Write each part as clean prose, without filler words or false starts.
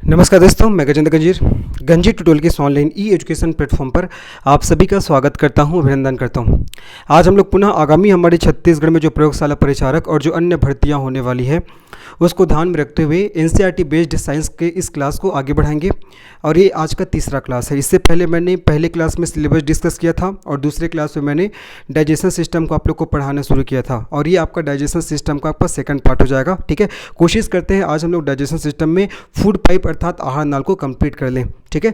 नमस्कार दोस्तों, मैं गजेंद्र गंजीर गंजीर ट्यूटोरियल के इस ऑनलाइन ई एजुकेशन प्लेटफॉर्म पर आप सभी का स्वागत करता हूं, अभिनंदन करता हूं। आज हम लोग पुनः आगामी हमारे छत्तीसगढ़ में जो प्रयोगशाला परिचारक और जो अन्य भर्तियां होने वाली है उसको ध्यान में रखते हुए एनसीईआरटी बेस्ड साइंस के इस क्लास को आगे बढ़ाएंगे और ये आज का तीसरा क्लास है। इससे पहले मैंने पहले क्लास में सिलेबस डिस्कस किया था और दूसरे क्लास में मैंने डाइजेशन सिस्टम को आप लोग को पढ़ाना शुरू किया था और ये आपका डाइजेशन सिस्टम का आपका सेकंड पार्ट हो जाएगा। ठीक है, कोशिश करते हैं आज हम लोग डाइजेशन सिस्टम में फूड पाइप अर्थात आहार नाल को कंप्लीट कर लें। ठीक है,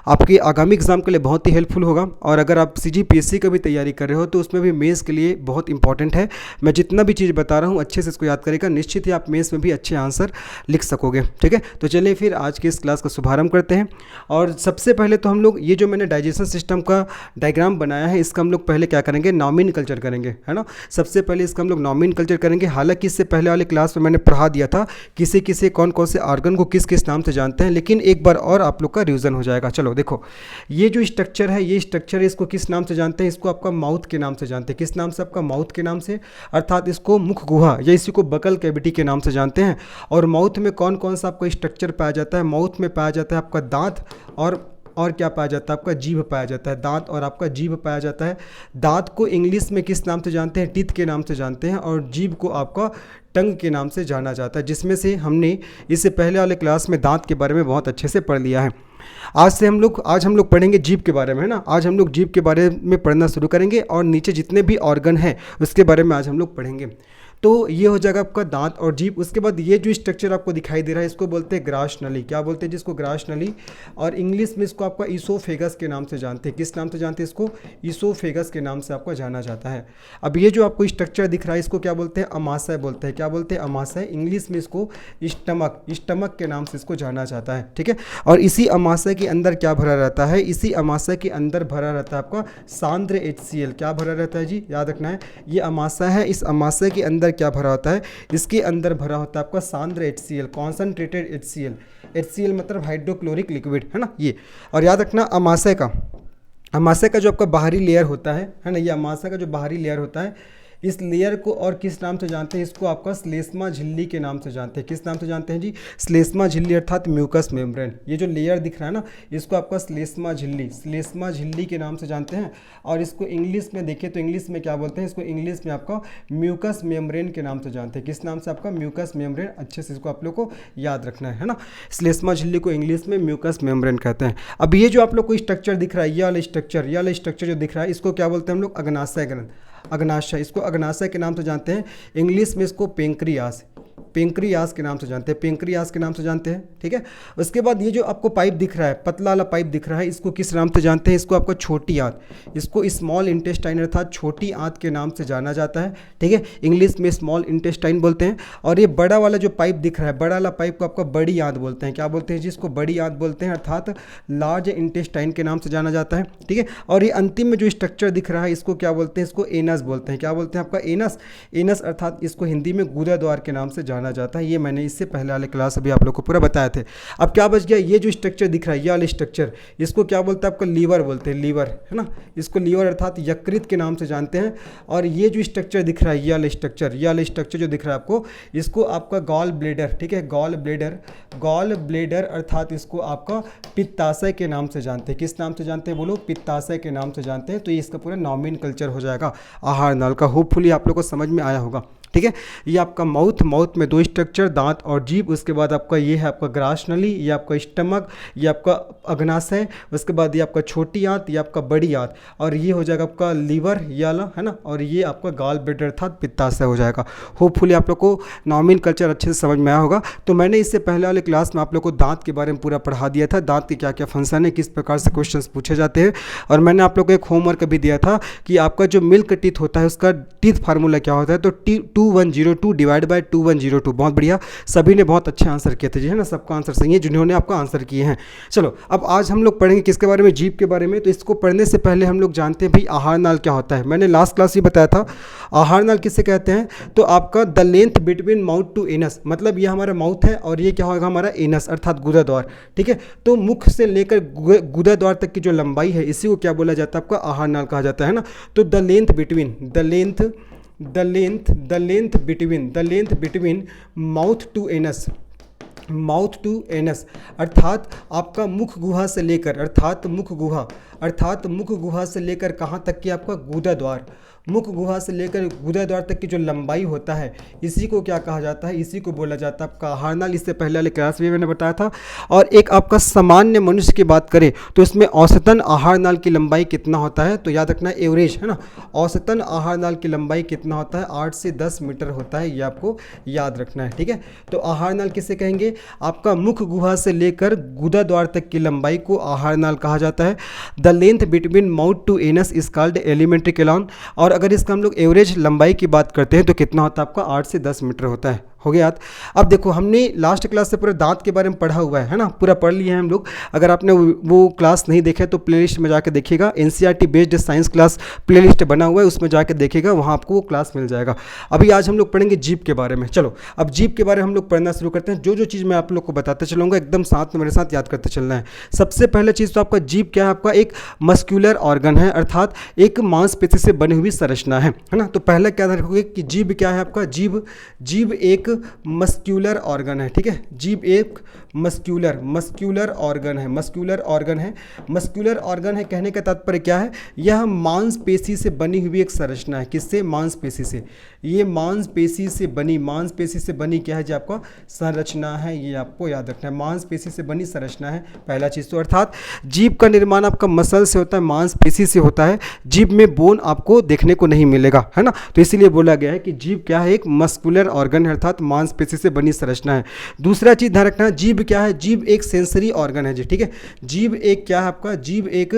आपके आगामी एग्जाम के लिए बहुत ही हेल्पफुल होगा और अगर आप सीजीपीएससी का भी तैयारी कर रहे हो तो उसमें भी मेंस के लिए बहुत इंपॉर्टेंट है। मैं जितना भी चीज़ बता रहा हूँ अच्छे से इसको याद करेगा, निश्चित ही आप मेंस में भी अच्छे आंसर लिख सकोगे। ठीक है, तो चलिए फिर आज के इस क्लास का शुभारंभ करते हैं। और सबसे पहले तो हम लोग ये जो मैंने डाइजेशन सिस्टम का डायग्राम बनाया है इसका हम लोग पहले क्या करेंगे, नॉमेनक्लेचर करेंगे, है ना। सबसे पहले इसका हम लोग नॉमेनक्लेचर करेंगे। हालांकि इससे पहले वाले क्लास में मैंने पढ़ा दिया था किसे किसे कौन कौन से ऑर्गन को किस किस नाम से जानते हैं, लेकिन एक बार और आप लोग का रिवीजन हो जाएगा। चलो देखो, ये जो स्ट्रक्चर है, ये स्ट्रक्चर है, इसको किस नाम से जानते हैं, इसको आपका माउथ के नाम से जानते हैं। किस नाम से, आपका माउथ के नाम से, अर्थात इसको मुख गुहा या इसी को बकल कैविटी के नाम से जानते हैं। और माउथ में कौन कौन सा आपका स्ट्रक्चर पाया जाता है, माउथ में पाया जाता है आपका दांत और क्या पाया जाता है, आपका जीभ पाया जाता है। दांत और आपका जीभ पाया जाता है। दांत को इंग्लिश में किस नाम से जानते हैं, टीथ के नाम से जानते हैं और जीभ को आपका टंग के नाम से जाना जाता है, जिसमें से हमने इससे पहले वाले क्लास में दांत के बारे में बहुत अच्छे से पढ़ लिया है। आज हम लोग पढ़ेंगे जीभ के बारे में, है ना। आज हम लोग जीभ के बारे में पढ़ना शुरू करेंगे और नीचे जितने भी ऑर्गन हैं उसके बारे में आज हम लोग पढ़ेंगे। तो ये हो जाएगा आपका दांत और जीभ। उसके बाद ये जो स्ट्रक्चर आपको दिखाई दे रहा है इसको बोलते हैं ग्रास नली। क्या बोलते हैं जिसको, ग्रास नली। और इंग्लिश में इसको आपका ईसोफेगस के नाम से जानते हैं। किस नाम से जानते हैं इसको, ईसोफेगस के नाम से आपको जाना जाता है। अब ये जो आपको स्ट्रक्चर दिख रहा है इसको क्या बोलते हैं, अमाशय बोलते हैं। क्या बोलते हैं, अमाशय। इंग्लिश में इसको स्टमक के नाम से इसको जाना जाता है। ठीक है, और इसी अमाशय के अंदर क्या भरा रहता है, इसी अमाशय के अंदर भरा रहता है आपका सांद्र HCl। क्या भरा रहता है जी, याद रखना है। ये अमाशय है, इस अमाशय के अंदर क्या भरा होता है, इसके अंदर भरा होता है आपका सांद्र HCl, कॉन्सनट्रेटेड HCl। HCl मतलब हाइड्रोक्लोरिक लिक्विड, है ना ये। और याद रखना अमाशय का जो आपका बाहरी लेयर होता है ना, ये अमाशय का जो बाहरी लेयर होता है इस लेयर को और किस नाम से जानते हैं, इसको आपका श्लेष्मा झिल्ली के नाम से जानते हैं। किस नाम से जानते हैं जी, श्लेष्मा झिल्ली अर्थात म्यूकस मेम्ब्रेन। ये जो लेयर दिख रहा है ना इसको आपका श्लेष्मा झिल्ली के नाम से जानते हैं। और इसको इंग्लिश में देखें तो इंग्लिश में क्या बोलते हैं, इसको इंग्लिश में आपका म्यूकस मेम्ब्रेन के नाम से जानते हैं। किस नाम से, आपका म्यूकस मेम्ब्रेन। अच्छे से इसको आप लोग को याद रखना है ना। श्लेष्मा झिल्ली को इंग्लिश में म्यूकस मेम्ब्रेन कहते हैं। अब ये जो आप लोग को स्ट्रक्चर दिख रहा है, ये वाला स्ट्रक्चर जो दिख रहा है इसको क्या बोलते हैं हम लोग, अग्नाशय ग्रंथ, अग्नाशय। इसको अग्नाशय के नाम से जानते हैं। इंग्लिश में इसको पेंक्रियास के नाम से जानते हैं, पेंक्रियास के नाम से जानते हैं। ठीक है, उसके बाद ये जो आपको पाइप दिख रहा है, पतला वाला पाइप दिख रहा है, इसको किस नाम से जानते हैं, इसको आपका छोटी आंत, इसको स्मॉल इंटेस्टाइन अर्थात छोटी आंत के नाम से जाना जाता है। ठीक है, इंग्लिश में स्मॉल इंटेस्टाइन बोलते हैं। और ये बड़ा वाला जो पाइप दिख रहा है, बड़ा वाला पाइप को आपका बड़ी आंत बोलते हैं। क्या बोलते हैं जी, इसको बड़ी आंत बोलते हैं अर्थात लार्ज इंटेस्टाइन के नाम से जाना जाता है। ठीक है, और ये अंतिम में जो स्ट्रक्चर दिख रहा है इसको क्या बोलते हैं, इसको एनस बोलते हैं। क्या बोलते हैं, आपका एनस अर्थात इसको हिंदी में गुदा द्वार के नाम से जाना जाता है। ये मैंने इससे पहले वाले क्लास अभी आप लोग को पूरा बताए थे। अब क्या बच गया, ये जो स्ट्रक्चर दिख रहा है, ये वाला स्ट्रक्चर, इसको क्या बोलते हैं, आपका लीवर बोलते हैं, लीवर, है ना। इसको लीवर अर्थात यकृत के नाम से जानते हैं। और ये जो स्ट्रक्चर दिख रहा है, ये वाला स्ट्रक्चर जो दिख रहा है आपको, इसको आपका गॉल ब्लेडर, ठीक है, गॉल ब्लेडर अर्थात इसको आपका पित्ताशय के नाम से जानते हैं। किस नाम से जानते हैं, बोलो, पित्ताशय के नाम से जानते हैं। तो ये इसका पूरा नॉमेनक्लेचर हो जाएगा आहार नाल का। होपफुली आप लोग को समझ में आया होगा। ठीक है, ये आपका माउथ में दो स्ट्रक्चर, दांत और जीभ। उसके बाद आपका ये है आपका ग्रास नली, ये आपका स्टमक, ये आपका अग्नाशय। उसके बाद ये आपका छोटी आंत, ये आपका बड़ी आंत। और ये हो जाएगा आपका लीवर ये वाला, है ना। और ये आपका गॉल ब्लैडर अर्थात पित्ताशय हो जाएगा। होपफुली आप लोग को नॉमेनक्लेचर अच्छे से समझ में आया होगा। तो मैंने इससे पहले वाले क्लास में आप लोग को दांत के बारे में पूरा पढ़ा दिया था, दांत के क्या क्या फंक्शन है, किस प्रकार से क्वेश्चन पूछे जाते हैं। और मैंने आप लोग को एक होमवर्क भी दिया था कि आपका जो मिल्क टीथ होता है उसका टीथ फार्मूला क्या होता है। तो 2102 डिवाइड बाय 2102। बहुत बढ़िया, सभी ने बहुत अच्छे आंसर किए थे जी, है ना। सबका आंसर सही है जिन्होंने आपका आंसर किए हैं। चलो अब आज हम लोग पढ़ेंगे किसके बारे में, जीभ के बारे में। तो इसको पढ़ने से पहले हम लोग जानते हैं भाई आहार नाल क्या होता है। मैंने लास्ट क्लास ही बताया था आहार नाल किसे कहते हैं। तो आपका the length between mouth to anus, मतलब ये हमारा माउथ है और ये क्या होगा, हमारा एनस अर्थात गुदा द्वार। ठीक है, तो मुख से लेकर गुदा द्वार तक की जो लंबाई है इसी को क्या बोला जाता है, आपका आहार नाल कहा जाता है ना। तो the length between mouth to anus, mouth to anus, अर्थात आपका मुख गुहा से लेकर, अर्थात मुख गुहा से लेकर कहाँ तक कि आपका गूदा द्वार, मुख गुहा से लेकर गूदा द्वार तक की जो लंबाई होता है, इसी को क्या कहा जाता है, इसी को बोला जाता है आपका आहार नाल। इससे पहले वाले क्लास में मैंने बताया था। और एक आपका सामान्य मनुष्य की बात करें तो इसमें औसतन आहार नाल की लंबाई कितना होता है, तो याद रखना एवरेज है ना, औसतन आहार नाल की लंबाई कितना होता है, 8 से 10 मीटर होता है, ये आपको याद रखना है। ठीक है, तो आहार नाल किसे कहेंगे, आपका मुख गुहा से लेकर गूदा द्वार तक की लंबाई को आहार नाल कहा जाता है। The length between mouth to anus is called alimentary कैलॉन। और अगर इसका हम लोग एवरेज लंबाई की बात करते हैं तो कितना होता है आपका, 8 से 10 मीटर होता है। हो गया याद। अब देखो हमने लास्ट क्लास से पूरे दांत के बारे में पढ़ा हुआ है ना, पूरा पढ़ लिया है हम लोग। अगर आपने वो क्लास नहीं देखा तो प्लेलिस्ट में जाके देखिएगा, NCERT based science class playlist बना हुआ है, उसमें जाके देखिएगा, वहाँ आपको वो क्लास मिल जाएगा। अभी आज हम लोग पढ़ेंगे जीभ के बारे में। चलो अब जीभ के बारे में हम लोग पढ़ना शुरू करते हैं। जो जो चीज़ मैं आप लोग को बताते चलूँगा एकदम साथ में मेरे साथ याद करते चलना है। सबसे पहले चीज़ तो आपका जीभ क्या है, आपका एक मस्क्यूलर ऑर्गन है, अर्थात एक मांसपेशी से बनी हुई संरचना है ना। तो पहले क्या रखोगे कि जीभ क्या है आपका, जीभ एक मस्क्यूलर ऑर्गन है। ठीक है, जीभ एक मस्क्यूलर ऑर्गन है, मस्क्यूलर ऑर्गन है। कहने का तात्पर्य क्या है, यह मांसपेशी से बनी हुई एक संरचना है। किससे, मांसपेशी से। ये मांसपेशी से बनी क्या है, जो आपका संरचना है, ये आपको याद रखना है, मांसपेशी से बनी संरचना है, पहला चीज़ तो। अर्थात जीभ का निर्माण आपका मसल से होता है, मांसपेशी से होता है। जीभ में बोन आपको देखने को नहीं मिलेगा, है ना। तो इसीलिए बोला गया है कि जीभ क्या है, एक मस्कुलर ऑर्गन है, अर्थात मांसपेशी से बनी संरचना है। दूसरा चीज़ ध्यान रखना, जीभ क्या है, जीभ एक सेंसरी ऑर्गन है जी। ठीक है, जीभ एक क्या है आपका, जीभ एक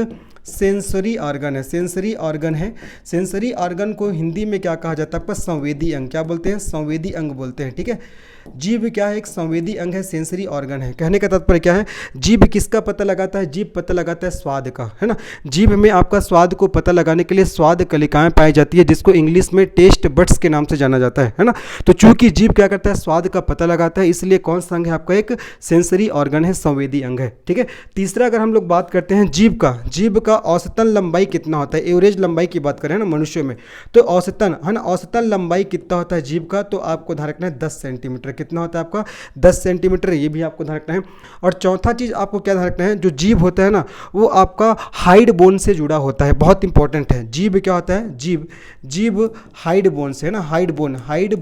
सेंसरी ऑर्गन है, सेंसरी ऑर्गन को हिंदी में क्या कहा जाता है आपका, संवेदी अंग। क्या बोलते हैं, संवेदी अंग बोलते हैं। ठीक है, जीभ क्या है, एक संवेदी अंग है, सेंसरी ऑर्गन है। कहने का तात्पर्य क्या है, जीभ किसका पता लगाता है, जीभ पता लगाता है स्वाद का, है ना। जीभ में आपका स्वाद को पता लगाने के लिए स्वाद कलिकाएं पाई जाती है, जिसको इंग्लिश में टेस्ट बड्स के नाम से जाना जाता है ना। तो चूंकि जीभ क्या करता है, स्वाद का पता लगाता है, इसलिए कौन सा अंग है आपका, एक सेंसरी ऑर्गन है, संवेदी अंग है। ठीक है, तीसरा अगर हम लोग बात करते हैं जीभ का औसतन लंबाई कितना होता है, एवरेज लंबाई की बात करें ना मनुष्य में, तो औसतन है ना, औसतन लंबाई कितना होता है जीभ का, तो आपको ध्यान रखना है 10 सेंटीमीटर। कितना होता है आपका, 10 सेंटीमीटर, ये भी आपको ध्यान रखना है। और चौथा चीज़ आपको क्या ध्यान रखना है, जो जीभ होता है ना, वो आपका हाइड बोन से जुड़ा होता है, बहुत इंपॉर्टेंट है। जीभ क्या होता है, जीभ हाइड बोन से, है ना, हाइड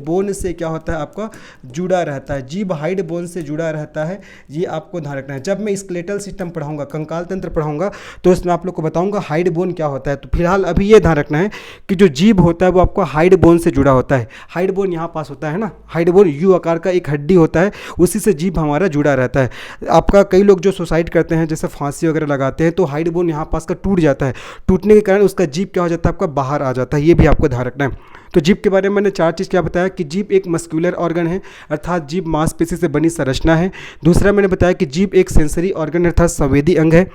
बोन से क्या होता है आपका, जुड़ा रहता है। जीभ हाइड बोन से जुड़ा रहता है, ये आपको ध्यान रखना है। जब मैं स्केलेटल सिस्टम पढ़ाऊंगा, कंकाल तंत्र पढ़ाऊंगा, तो इसमें आप लोग को बताऊंगा हाइड बोन क्या होता है। तो फिलहाल अभी ये ध्यान रखना है कि जो जीभ होता है वो आपको हाइड बोन से जुड़ा होता है। हाइड बोन यहाँ पास होता है ना, हाइड बोन यू आकार का एक हड्डी होता है, उसी से जीभ हमारा जुड़ा रहता है। आपका कई लोग जो सुसाइड करते हैं, जैसे फांसी वगैरह लगाते हैं, तो हाइड बोन यहाँ पास का टूट जाता है, टूटने के कारण उसका जीभ क्या हो जाता है आपका, बाहर आ जाता है। ये भी आपको ध्यान रखना है। तो जीभ के बारे में मैंने 4 चीज़ क्या बताया कि जीभ एक मस्क्यूलर ऑर्गन है, अर्थात जीभ मांसपेशी से बनी संरचना है। दूसरा मैंने बताया कि जीभ एक सेंसरी ऑर्गन अर्थात संवेदी अंग है।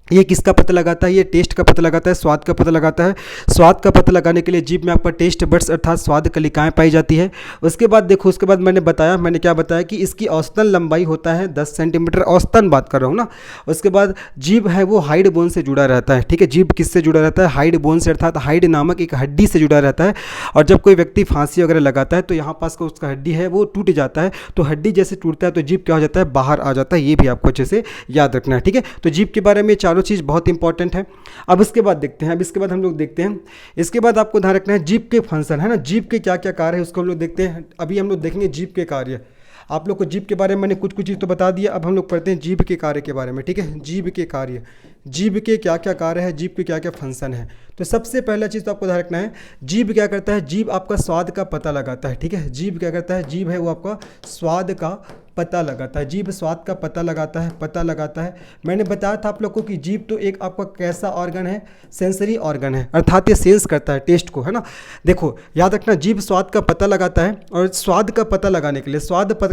ये किसका पता लगाता है, ये टेस्ट का पता लगाता है, स्वाद का पता लगाता है। स्वाद का पता लगाने के लिए जीभ में आपका टेस्ट बड्स अर्थात स्वाद कलिकाएं पाई जाती है। उसके बाद देखो, उसके बाद मैंने क्या बताया कि इसकी औसतन लंबाई होता है 10 सेंटीमीटर, औसतन बात कर रहा हूँ ना। उसके बाद जीभ है वो हाइड बोन से जुड़ा रहता है। ठीक है, जीभ किससे जुड़ा रहता है, हाइड बोन से, अर्थात हाइड नामक एक हड्डी से जुड़ा रहता है। और जब कोई व्यक्ति फांसी वगैरह लगाता है तो यहाँ पास का उसका हड्डी है वो टूट जाता है, तो हड्डी जैसे टूटता है तो जीभ क्या हो जाता है, बाहर आ जाता है। ये भी आपको अच्छे से याद रखना है। ठीक है, तो जीभ के बारे में चारों चीज़ बहुत इंपॉर्टेंट है। अब इसके बाद देखते हैं, हम लोग देखते हैं, इसके बाद आपको ध्यान रखना है जीभ के फंक्शन, है ना, जीभ के क्या क्या कार्य है उसको हम लोग देखते हैं। अभी हम लोग देखेंगे जीभ के कार्य। आप लोग को जीभ के बारे में मैंने कुछ चीज़ तो बता दिया, अब हम लोग पढ़ते हैं जीभ के कार्य के बारे में। ठीक है, जीभ के कार्य, जीभ के क्या क्या कार्य है, जीभ के क्या क्या फंक्शन है। तो सबसे पहला चीज़ तो आपको ध्यान रखना है, जीभ क्या करता है, जीभ आपका स्वाद का पता लगाता है। ठीक है, जीभ क्या करता है, जीभ है वो आपका स्वाद का पता लगाता है, जीभ स्वाद का पता लगाता है। मैंने बताया था आप लोग को कि जीभ तो एक आपका कैसा ऑर्गन है, सेंसरी ऑर्गन है, अर्थात ये सेंस करता है टेस्ट को, है ना। देखो याद रखना, जीभ स्वाद का पता लगाता है, और स्वाद का पता लगाने के लिए,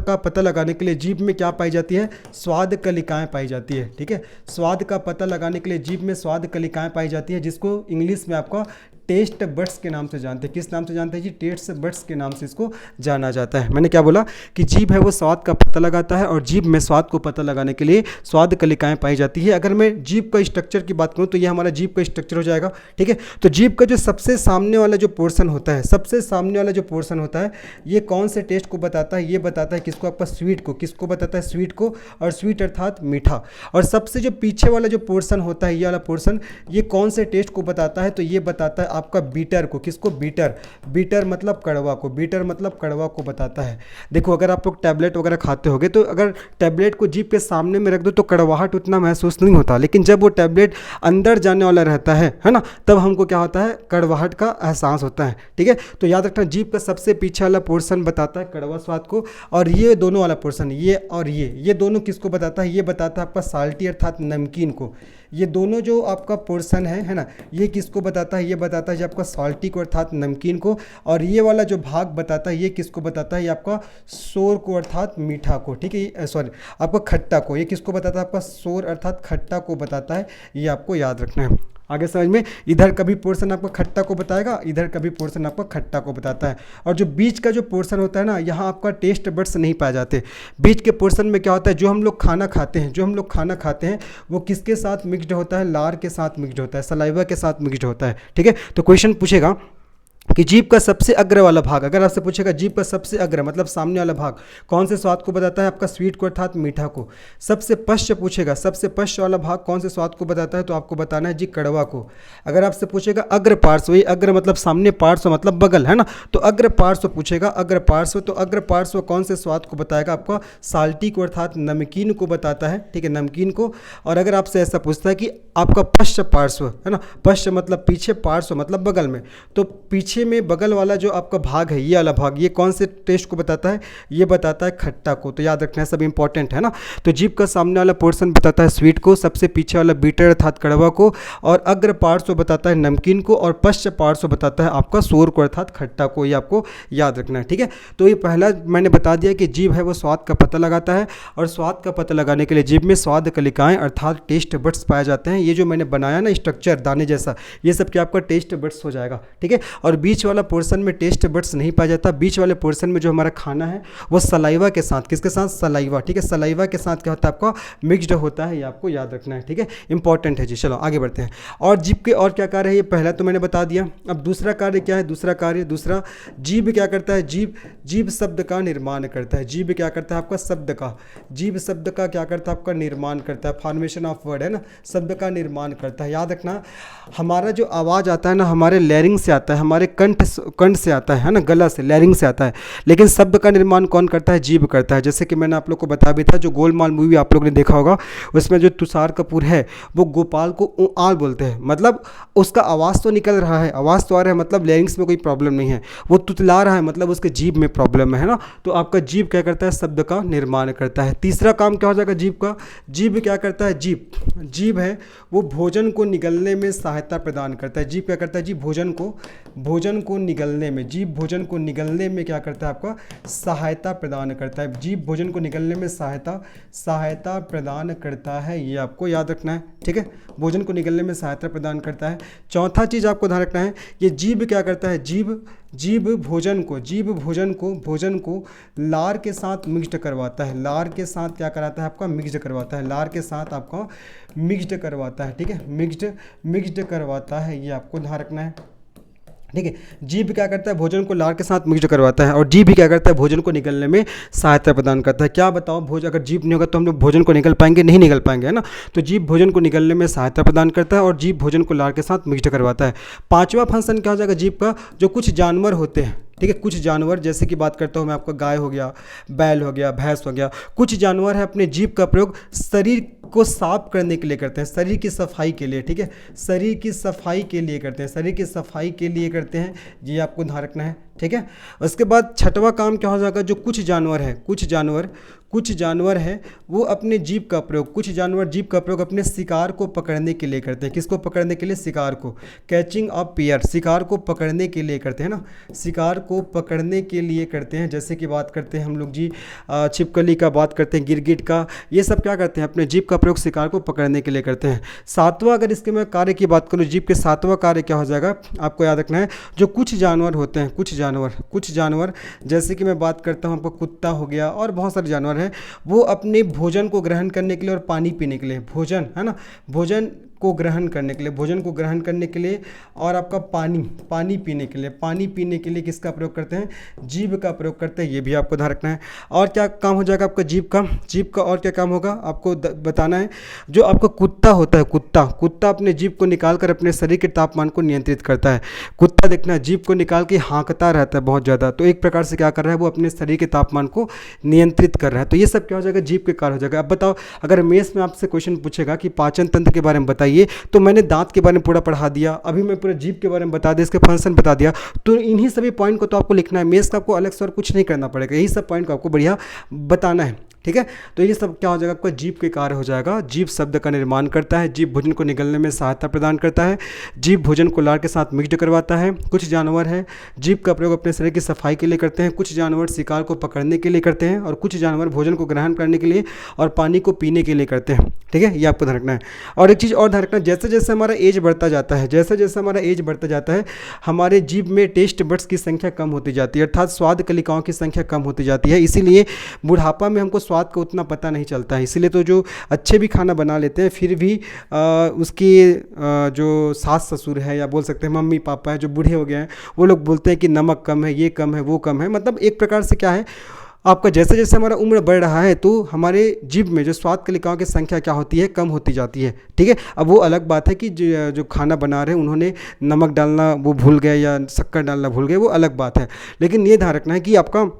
का पता लगाने के लिए जीभ में क्या पाई जाती है, स्वाद कलिकाएं पाई जाती है। ठीक है, स्वाद का पता लगाने के लिए जीभ में स्वाद कलिकाएं पाई जाती है, जिसको इंग्लिश में आपका टेस्ट बड्स के नाम से जानते हैं। किस नाम से जानते हैं जी? टेस्ट बड्स के नाम से इसको जाना जाता है। मैंने क्या बोला कि जीभ है वो स्वाद का पता लगाता है और जीभ में स्वाद को पता लगाने के लिए स्वाद कलिकाएं पाई जाती है। अगर मैं जीभ का स्ट्रक्चर की बात करूं तो ये हमारा जीभ का स्ट्रक्चर हो जाएगा, ठीक है। तो जीभ का जो सबसे सामने वाला जो पोर्शन होता है, सबसे सामने वाला जो पोर्शन होता है, ये कौन से टेस्ट को बताता है? ये बताता है किसको? आपका स्वीट को। किसको बताता है? स्वीट को। और स्वीट अर्थात मीठा। और सबसे जो पीछे वाला जो पोर्शन होता है, ये वाला पोर्शन, ये कौन से टेस्ट को बताता है? तो ये बताता है आपका बीटर को। किसको? बीटर। बीटर मतलब कड़वा को। बीटर मतलब कड़वा को बताता है। देखो अगर आप लोग टैबलेट वगैरह खाते होगे तो अगर टैबलेट को जीभ के सामने में रख दो तो कड़वाहट उतना महसूस नहीं होता, लेकिन जब वो टैबलेट अंदर जाने वाला रहता है ना, तब हमको क्या होता है? कड़वाहट का एहसास होता है, ठीक है। तो याद रखना, जीभ का सबसे पीछे वाला पोर्शन बताता है कड़वा स्वाद को, और ये दोनों वाला पोर्शन, ये और ये दोनों किसको बताता है? ये बताता है आपका साल्टी अर्थात नमकीन को। ये दोनों जो आपका पोर्शन है ना, ये किसको बताता है? ये बताता है आपका सॉल्टी को अर्थात नमकीन को। और ये वाला जो भाग बताता है, ये किसको बताता है? ये आपका सोर को अर्थात मीठा को, ठीक है। सॉरी, आपका खट्टा को। ये किसको बताता है? आपका सोर अर्थात खट्टा को बताता है। ये आपको याद रखना है। आगे समझ में, इधर कभी पोर्शन आपका खट्टा को बताएगा, इधर कभी पोर्शन आपका खट्टा को बताता है। और जो बीच का जो पोर्शन होता है ना, यहाँ आपका टेस्ट बड्स नहीं पाए जाते। बीच के पोर्शन में क्या होता है? जो हम लोग खाना खाते हैं वो किसके साथ मिक्सड होता है? लार के साथ मिक्सड होता है, सलाइवा के साथ मिक्सड होता है, ठीक है। तो क्वेश्चन पूछेगा कि जीभ का सबसे अग्र वाला भाग, अगर आपसे पूछेगा जीभ का सबसे अग्र मतलब सामने वाला भाग कौन से स्वाद को बताता है? आपका स्वीट को अर्थात मीठा को। सबसे पश्च पूछेगा, सबसे पश्च वाला भाग कौन से स्वाद को बताता है? तो आपको बताना है जी कड़वा को। अगर आपसे पूछेगा अग्र पार्श्व, ये अग्र मतलब सामने, पार्श्व मतलब बगल, है ना, तो अग्र पार्श्व पूछेगा, अग्र पार्श्व, तो अग्र पार्श्व कौन से स्वाद को बताएगा? आपका साल्टी को अर्थात नमकीन को बताता है, ठीक है, नमकीन को। और अगर आपसे ऐसा पूछता है कि आपका पश्च पार्श्व, है ना, पश्च मतलब पीछे, पार्श्व मतलब बगल में, तो पीछे में बगल वाला जो आपका भाग है, ये वाला भाग, ये कौन से टेस्ट को बताता है? ये बताता है खट्टा को। तो याद रखना है, सब इंपॉर्टेंट है ना। तो जीभ का सामने वाला पोर्शन बताता है स्वीट को, सबसे पीछे वाला बीटर अर्थात कड़वा को, और अग्र पार्श्व बताता है नमकीन को, और पश्च पार्श्व बताता है आपका सोर को अर्थात खट्टा को। ये आपको याद रखना है, ठीक है। तो ये पहला मैंने बता दिया कि जीभ है वो स्वाद का पता लगाता है, और स्वाद का पता लगाने के लिए जीभ में स्वाद कलिकाएं अर्थात टेस्ट बड्स पाए जाते हैं। ये जो मैंने बनाया ना स्ट्रक्चर दाने जैसा, ये सब क्या आपका टेस्ट बड्स हो जाएगा, ठीक है। और बीच वाला पोर्शन में टेस्ट बड्स नहीं पाया जाता। बीच वाले पोर्शन में जो हमारा खाना है वो सलाइवा के साथ, किसके साथ? सलाइवा, ठीक है, सलाइवा के साथ क्या होता है? आपका मिक्सड होता है। ये आपको याद रखना है, ठीक है, इंपॉर्टेंट है जी। चलो आगे बढ़ते हैं। और जीभ के और क्या कार्य है? ये पहला तो मैंने बता दिया। अब दूसरा कार्य क्या है? दूसरा जीभ क्या करता है? जीभ शब्द का निर्माण करता है। जीभ क्या करता है? आपका शब्द का, जीभ शब्द का क्या करता है? आपका निर्माण करता है। फॉर्मेशन ऑफ वर्ड है ना, शब्द का निर्माण करता है। याद रखना, हमारा जो आवाज़ आता है ना, हमारे लैरिंग से आता है, हमारे कंठ से आता है ना, गला से, लैरिंग से आता है। लेकिन शब्द का निर्माण कौन करता है? जीभ करता है। जैसे कि मैंने आप लोग को बताया भी था, जो गोलमाल मूवी आप लोग ने देखा होगा, उसमें जो तुषार कपूर है वो गोपाल को आल बोलते हैं, मतलब उसका आवाज़ तो निकल रहा है, आवाज़ तो आ रहा है, मतलब लैरिंग्स में कोई प्रॉब्लम नहीं है, वो तुतला रहा है, मतलब उसके जीभ में प्रॉब्लम है ना। तो आपका जीभ क्या करता है? शब्द का निर्माण करता है। तीसरा काम क्या हो जाएगा जीभ का? जीभ क्या करता है? जीभ है वो भोजन को निगलने में सहायता प्रदान करता है। जीभ क्या करता है? जीभ भोजन को निगलने में, जीभ भोजन को निगलने में क्या करता है? आपका सहायता प्रदान करता है। जीभ भोजन को निगलने में सहायता प्रदान करता है। ये आपको याद रखना है, ठीक है, भोजन को निगलने में सहायता प्रदान करता है। चौथा चीज़ आपको ध्यान रखना है, ये जीभ क्या करता है? जीभ भोजन को लार के साथ मिक्स्ड करवाता है। लार के साथ क्या कराता है? आपका मिक्स्ड करवाता है। लार के साथ आपका मिक्स्ड करवाता है, ठीक है, मिक्स्ड करवाता है। ये आपको ध्यान रखना है, ठीक है। जीभ क्या करता है? भोजन को लार के साथ मिक्स्ड करवाता है। और जीभ भी क्या करता है? भोजन को निगलने में सहायता प्रदान करता है। क्या बताओ, अगर जीभ नहीं होगा तो हम लोग भोजन को निगल पाएंगे? नहीं निगल पाएंगे, है ना। तो जीभ भोजन को निगलने में सहायता प्रदान करता है, और जीभ भोजन को लार के साथ मिक्स्ड करवाता है। पांचवा फंक्शन क्या हो जाएगा जीभ का? जो कुछ जानवर होते हैं, ठीक है, कुछ जानवर, जैसे कि बात करता हूँ मैं, आपका गाय हो गया, बैल हो गया, भैंस हो गया, कुछ जानवर है अपने जीभ का प्रयोग शरीर को साफ करने के लिए करते हैं, शरीर की सफाई के लिए, ठीक है, शरीर की सफाई के लिए करते हैं, शरीर की सफाई के लिए करते हैं। ये आपको ध्यान रखना है, ठीक है। उसके बाद छठवां काम क्या हो जाएगा, जो कुछ जानवर है, कुछ जानवर है वो अपने जीभ का प्रयोग, कुछ जानवर जीभ का प्रयोग अपने शिकार को पकड़ने के लिए करते हैं। किसको पकड़ने के लिए? शिकार को। कैचिंग ऑफ पेयर, शिकार को पकड़ने के लिए करते हैं ना, शिकार को पकड़ने के लिए करते हैं। जैसे कि बात करते हैं हम लोग जी छिपकली का, बात करते हैं गिरगिट का, ये सब क्या करते हैं? अपने जीभ का प्रयोग शिकार को पकड़ने के लिए करते हैं। सातवां, अगर इसके मैं कार्य की बात करूँ, जीभ के सातवां कार्य क्या हो जाएगा, आपको याद रखना है, जो कुछ जानवर होते हैं, कुछ जानवर जैसे कि मैं बात करता हूँ आपको कुत्ता हो गया और बहुत सारे जानवर हैं, वो अपने भोजन को ग्रहण करने के लिए और पानी पीने के लिए, भोजन है ना, भोजन को ग्रहण करने के लिए, भोजन को ग्रहण करने के लिए और आपका पानी पीने के लिए, पानी पीने के लिए किसका प्रयोग करते हैं? जीभ का प्रयोग करते हैं। ये भी आपको ध्यान रखना है। और क्या काम हो जाएगा आपका जीभ का और क्या काम होगा आपको बताना है। जो आपका कुत्ता होता है, कुत्ता अपने जीभ को निकाल कर अपने शरीर के तापमान को नियंत्रित करता है। कुत्ता देखना जीभ को निकाल के हाँकता रहता है बहुत ज़्यादा, तो एक प्रकार से क्या कर रहा है, वो अपने शरीर के तापमान को नियंत्रित कर रहा है। तो ये सब क्या हो जाएगा? जीभ के कार्य हो जाएगा। अब बताओ, अगर मेष में आपसे क्वेश्चन पूछेगा कि पाचन तंत्र के बारे में बताइए, तो मैंने दांत के बारे में पूरा पढ़ा दिया, अभी मैं पूरा जीभ के बारे में बता दिया, इसके फंक्शन बता दिया, तो इन्हीं सभी पॉइंट को तो आपको लिखना है। मेष का आपको अलग से और कुछ नहीं करना पड़ेगा, यही सब पॉइंट को आपको बढ़िया बताना है। ठीक है, तो ये सब क्या हो जाएगा? आपका जीभ के कार्य हो जाएगा। जीभ शब्द का निर्माण करता है, जीभ भोजन को निगलने में सहायता प्रदान करता है, जीभ भोजन को लार के साथ मिक्स करवाता है। कुछ जानवर हैं जीभ का प्रयोग अपने शरीर की सफाई के लिए करते हैं, कुछ जानवर शिकार को पकड़ने के लिए करते हैं और कुछ जानवर भोजन को ग्रहण करने के लिए और पानी को पीने के लिए करते हैं। ठीक है, ये आपको ध्यान रखना है। और एक चीज़ और ध्यान रखना, जैसे जैसे हमारा एज बढ़ता जाता है, हमारे जीभ में टेस्ट बड्स की संख्या कम होती जाती है, अर्थात स्वाद कलिकाओं की संख्या कम होती जाती है। इसीलिए बुढ़ापा में हमको स्वाद का उतना पता नहीं चलता है। इसीलिए तो जो अच्छे भी खाना बना लेते हैं, फिर भी उसकी जो सास ससुर है या बोल सकते हैं मम्मी पापा है, जो बूढ़े हो गए हैं, वो लोग बोलते हैं कि नमक कम है, ये कम है, वो कम है। मतलब एक प्रकार से क्या है, आपका जैसे जैसे हमारा उम्र बढ़ रहा है तो हमारे जीभ में जो स्वाद कलिकाओं की संख्या क्या होती है? कम होती जाती है। ठीक है, अब वो अलग बात है कि जो खाना बना रहे हैं उन्होंने नमक डालना वो भूल गए या शक्कर डालना भूल गए, वो अलग बात है। लेकिन ये ध्यान रखना है कि आपका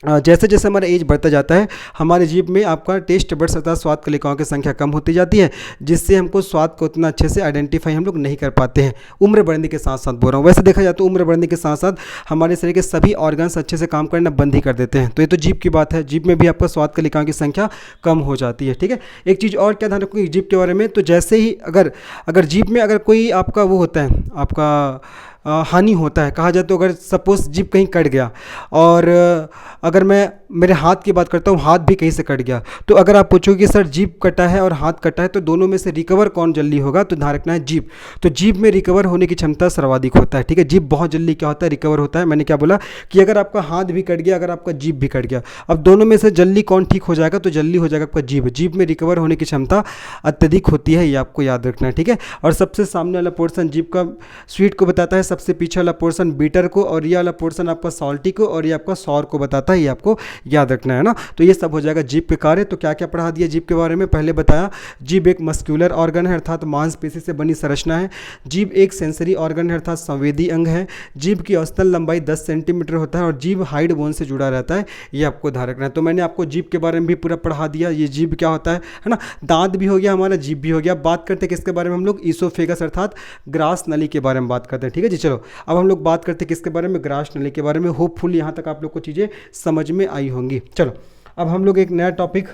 जैसे जैसे हमारा एज बढ़ता जाता है, हमारे जीभ में आपका टेस्ट बड्स अर्थात स्वाद कलिकाओं की संख्या कम होती जाती है, जिससे हमको स्वाद को उतना अच्छे से आइडेंटिफाई हम लोग नहीं कर पाते हैं। उम्र बढ़ने के साथ साथ बोल रहा हूँ, वैसे देखा जाए तो उम्र बढ़ने के साथ साथ हमारे शरीर के सभी ऑर्गन्स अच्छे से काम करना बंद ही कर देते हैं। तो ये तो जीभ की बात है, जीभ में भी आपका स्वाद कलिकाओं की संख्या कम हो जाती है। ठीक है, एक चीज़ और क्या ध्यान रखोगे जीभ के बारे में, तो जैसे ही अगर जीभ में अगर कोई आपका वो होता है, आपका हानि होता है, कहा जाए तो अगर सपोज जीभ कहीं कट गया और अगर मैं मेरे हाथ की बात करता हूँ, हाथ भी कहीं से कट गया, तो अगर आप पूछोगे कि सर जीभ कटा है और हाथ कटा है तो दोनों में से रिकवर कौन जल्दी होगा, तो ध्यान रखना है जीभ। तो जीभ में रिकवर होने की क्षमता सर्वाधिक होता है। ठीक है, जीभ बहुत जल्दी क्या होता है? रिकवर होता है। मैंने क्या बोला कि अगर आपका हाथ भी कट गया, अगर आपका जीभ भी कट गया, अब दोनों में से जल्दी कौन ठीक हो जाएगा? तो जल्दी हो जाएगा आपका जीभ। जीभ में रिकवर होने की क्षमता अत्यधिक होती है, ये आपको याद रखना है। ठीक है, और सबसे सामने वाला पोर्सन जीभ का स्वीट को बताता है, सबसे पीछे वाला पोर्शन बीटर को, और ये वाला पोर्शन आपका सॉल्टी को और ये आपका सॉर को बताता है। ये आपको याद रखना है ना। तो ये सब हो जाएगा जीभ के कार्य। तो क्या क्या पढ़ा दिया जीभ के बारे में? पहले बताया जीभ एक मस्क्यूलर ऑर्गन है, अर्थात मांसपेशी से बनी संरचना है। जीभ एक सेंसरी ऑर्गन है, अर्थात संवेदी अंग है। जीभ की औसतन लंबाई 10 सेंटीमीटर होता है और जीभ हाइड बोन से जुड़ा रहता है, ये आपको ध्यान रखना है। तो मैंने आपको जीभ के बारे में भी पूरा पढ़ा दिया। ये जीभ क्या होता है ना, दांत भी हो गया हमारा, जीभ भी हो गया। बात करते हैं किसके बारे में हम लोग? ईसोफेगस अर्थात ग्रास नली के बारे में बात करते हैं। ठीक है जी, चलो अब हम लोग बात करते हैं किसके बारे में? ग्रास नली के बारे में। होपफुल यहाँ तक आप लोग को चीज़ें समझ में आई होंगी। चलो अब हम लोग एक नया टॉपिक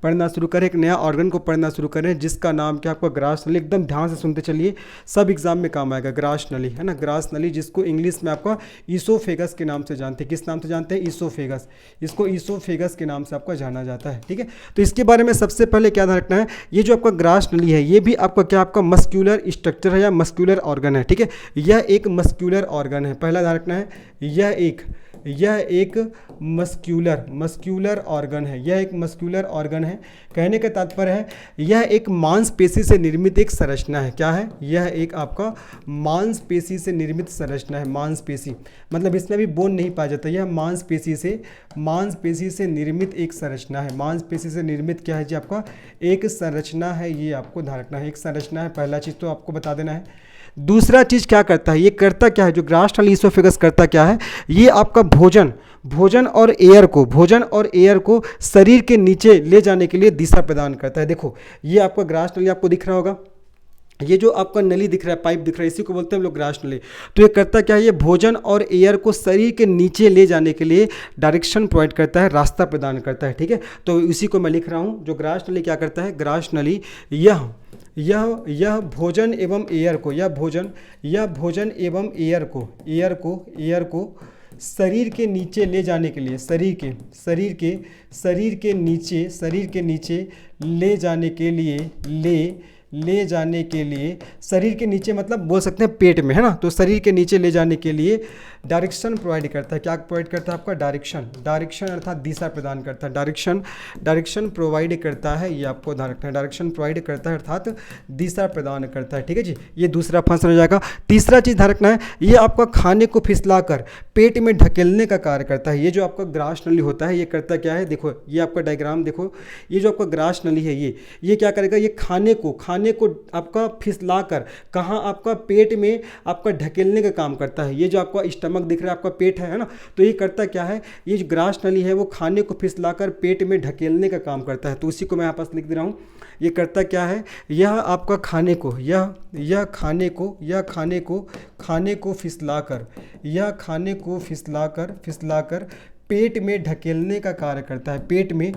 पढ़ना शुरू करें, एक नया ऑर्गन को पढ़ना शुरू करें, जिसका नाम क्या आपका? ग्रास नली। एकदम ध्यान से सुनते चलिए, सब एग्जाम में काम आएगा। ग्रास नली है ना, ग्रास नली, जिसको इंग्लिश में आपका ईसोफेगस के नाम से जानते हैं। किस नाम से जानते हैं? ईसोफेगस। इसको ईसोफेगस के नाम से आपका जाना जाता है। ठीक है, तो इसके बारे में सबसे पहले क्या ध्यान रखना है, ये जो आपका ग्रास नली है, ये भी आपका क्या आपका मस्क्यूलर स्ट्रक्चर है या मस्क्यूलर ऑर्गन है। ठीक है, यह एक मस्क्यूलर ऑर्गन है, पहला ध्यान रखना है। यह एक मस्क्यूलर ऑर्गन है, यह एक मस्क्यूलर ऑर्गन है। कहने का तात्पर्य है यह एक मांसपेशी से निर्मित एक संरचना है। क्या है? यह एक आपका मांसपेशी से निर्मित संरचना है। मांसपेशी मतलब इसमें भी बोन नहीं पाया जाता, यह मांसपेशी से निर्मित एक संरचना है। मांसपेशी से निर्मित क्या है जी? आपका एक संरचना है, ये आपको ध्यान रखना है, एक संरचना है। पहला चीज़ तो आपको बता देना है। दूसरा चीज़ क्या करता है, ये करता क्या है, जो ग्रास नली ईसोफेगस करता क्या है, ये आपका भोजन और एयर को शरीर के नीचे ले जाने के लिए दिशा प्रदान करता है। देखो ये आपका ग्रास नली आपको दिख रहा होगा, ये जो आपका नली दिख रहा है, पाइप दिख रहा है, इसी को बोलते हैं हम लोग ग्रास नली। तो ये करता क्या है, ये भोजन और एयर को शरीर के नीचे ले जाने के लिए डायरेक्शन प्रोवाइड करता है, रास्ता प्रदान करता है। ठीक है, तो इसी को मैं लिख रहा हूँ। जो ग्रास नली क्या करता है, ग्रास नली यह भोजन एवं एयर को, यह भोजन एवं एयर को शरीर के नीचे ले जाने के लिए, शरीर के नीचे ले जाने के लिए शरीर के नीचे मतलब बोल सकते हैं पेट में, है ना। तो शरीर के नीचे ले जाने के लिए डायरेक्शन प्रोवाइड करता है। क्या प्रोवाइड करता है, आपका डायरेक्शन अर्थात दिशा प्रदान करता है। डायरेक्शन प्रोवाइड करता है, ये आपको ध्यान रखना है। डायरेक्शन प्रोवाइड करता है अर्थात दिशा प्रदान करता है। ठीक है जी, ये दूसरा फंक्शन हो जाएगा। तीसरा चीज़ ध्यान रखना है, ये आपका खाने को फिसलाकर पेट में ढकेलने का कार्य करता है। ये जो आपका ग्रास नली होता है, ये करता क्या है, देखो ये आपका डायग्राम देखो, ये जो आपका ग्रास नली है, ये क्या करेगा, ये खाने को आपका फिसलाकर कहाँ, आपका पेट में आपका ढकेलने का काम करता है। ये जो आपका स्टमक दिख रहा है, आपका पेट है ना, तो ये करता क्या है, ये जो ग्रास नली है वो खाने को फिसलाकर पेट में ढकेलने का काम करता है। तो उसी को मैं यहाँ पास लिख दे रहा हूँ। ये करता क्या है, यह आपका खाने को फिसलाकर पेट में ढकेलने का कार्य करता है। पेट में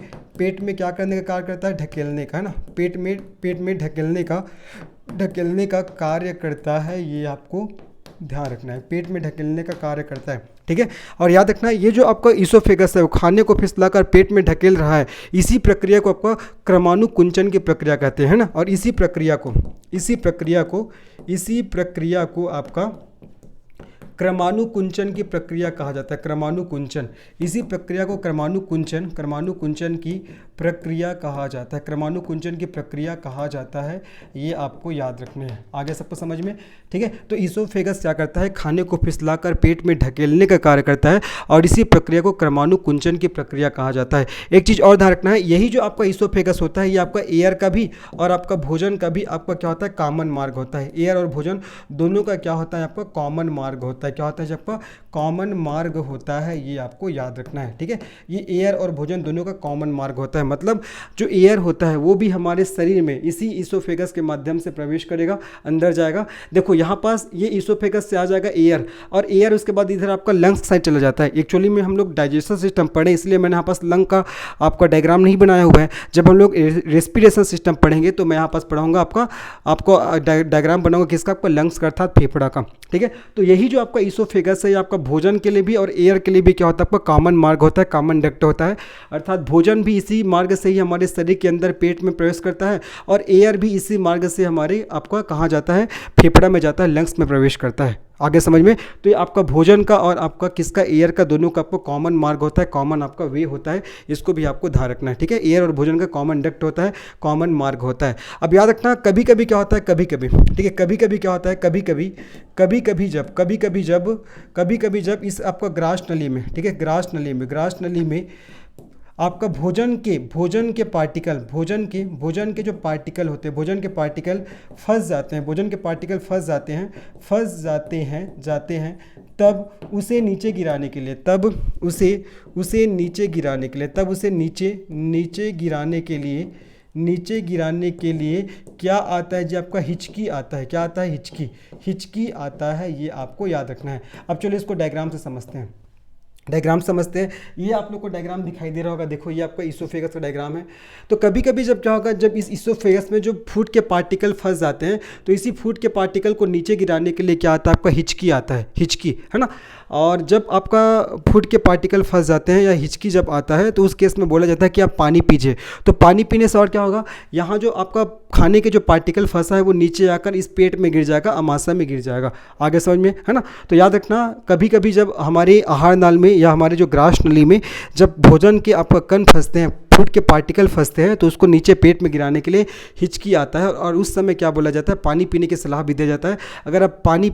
क्या करने का कार्य करता है, ढकेलने का, है ना। पेट में ढकेलने का कार्य करता है, ये आपको ध्यान रखना है। पेट में ढकेलने का कार्य करता है। ठीक है, और याद रखना है, ये जो आपका इसोफेगस है वो खाने को फिसलाकर पेट में ढकेल रहा है। इसी प्रक्रिया को आपका क्रमानुकुंचन की प्रक्रिया कहते हैं ना। और इसी प्रक्रिया को आपका क्रमानुकुंचन की प्रक्रिया कहा जाता है। क्रमानुकुंचन, इसी प्रक्रिया को क्रमानुकुंचन की प्रक्रिया कहा जाता है। क्रमानुकुंचन की प्रक्रिया कहा जाता है, ये आपको याद रखने हैं। आगे सबको समझ में। ठीक है, तो इसोफेगस क्या करता है, खाने को फिसलाकर पेट में ढकेलने का कार्य करता है, और इसी प्रक्रिया को क्रमानुकुंचन की प्रक्रिया कहा जाता है। एक चीज़ और ध्यान रखना है, यही जो आपका इसोफेगस होता है, ये आपका एयर का भी और आपका भोजन का भी आपका क्या होता है, कॉमन मार्ग होता है। एयर और भोजन दोनों का क्या होता है, आपका कॉमन मार्ग होता है। क्या होता है, जब आपका कॉमन मार्ग होता है, ये आपको याद रखना है। ठीक है, ये एयर और भोजन दोनों का कॉमन मार्ग होता है। मतलब जो एयर होता है वो भी हमारे शरीर में इसी इसोफेगस के माध्यम से प्रवेश करेगा, अंदर जाएगा। देखो यहाँ पास ये इसोफेगस से आ जाएगा एयर, और एयर उसके बाद इधर आपका लंग्स साइड चला जाता है। एक्चुअली में हम लोग डाइजेशन सिस्टम पढ़े, इसलिए मैंने यहाँ पास लंग का आपका डायग्राम नहीं बनाया हुआ है। जब हम लोग रेस्पिरेशन सिस्टम पढ़ेंगे तो मैं यहाँ पास पढ़ाऊंगा, आपको डायग्राम बनाऊंगा किसका, आपका लंग्स का अर्थात फेफड़ा का। ठीक है, तो यही जो आपका इसोफेगस है, आपका भोजन के लिए भी और एयर के लिए भी क्या होता है, आपका कॉमन मार्ग होता है, कॉमन डक्ट होता है। अर्थात भोजन भी इसी मार्ग से ही हमारे शरीर के अंदर पेट में प्रवेश करता है, और एयर भी इसी मार्ग से हमारे आपका कहाँ जाता है, फेफड़ा में जाता है, लंग्स में प्रवेश करता है। आगे समझ में। तो ये आपका भोजन का और आपका किसका, एयर का, दोनों का आपको कॉमन मार्ग होता है, कॉमन आपका वे होता है। इसको भी आपको ध्यान रखना है। ठीक है, एयर और भोजन का कॉमन डक्ट होता है, कॉमन मार्ग होता है। अब याद रखना, कभी कभी क्या होता है, कभी कभी, ठीक है, कभी कभी क्या होता है, कभी कभी जब इस आपका ग्रास नली में, ठीक है, ग्रास नली में आपका भोजन के पार्टिकल, भोजन के जो पार्टिकल होते हैं, भोजन के पार्टिकल फंस जाते हैं, तब उसे नीचे गिराने के लिए क्या आता है जी, आपका हिचकी आता है। क्या आता है, हिचकी आता है, ये आपको याद रखना है। अब चलो इसको डायग्राम से समझते हैं। ये आप लोग को डायग्राम दिखाई दे रहा होगा, देखो ये आपका इसोफेगस का डायग्राम है। तो कभी कभी जब क्या होगा, जब इस इसोफेगस में जो फूड के पार्टिकल फंस जाते हैं, तो इसी फूड के पार्टिकल को नीचे गिराने के लिए क्या आता है, आपका हिचकी आता है, हिचकी, है ना। और जब आपका फूड के पार्टिकल फंस जाते हैं या हिचकी जब आता है, तो उस केस में बोला जाता है कि आप पानी पीजिए। तो पानी पीने से और क्या होगा, यहाँ जो आपका खाने के जो पार्टिकल फंसा है वो नीचे आकर इस पेट में गिर जाएगा, अमाशय में गिर जाएगा। आगे समझ में, है ना। तो याद रखना, कभी कभी जब हमारे आहार नाल में या हमारे जो ग्रास नली में जब भोजन के आपका कण फंसते हैं, फूड के पार्टिकल फंसते हैं, तो उसको नीचे पेट में गिराने के लिए हिचकी आता है। और उस समय क्या बोला जाता है, पानी पीने की सलाह भी दिया जाता है। अगर आप पानी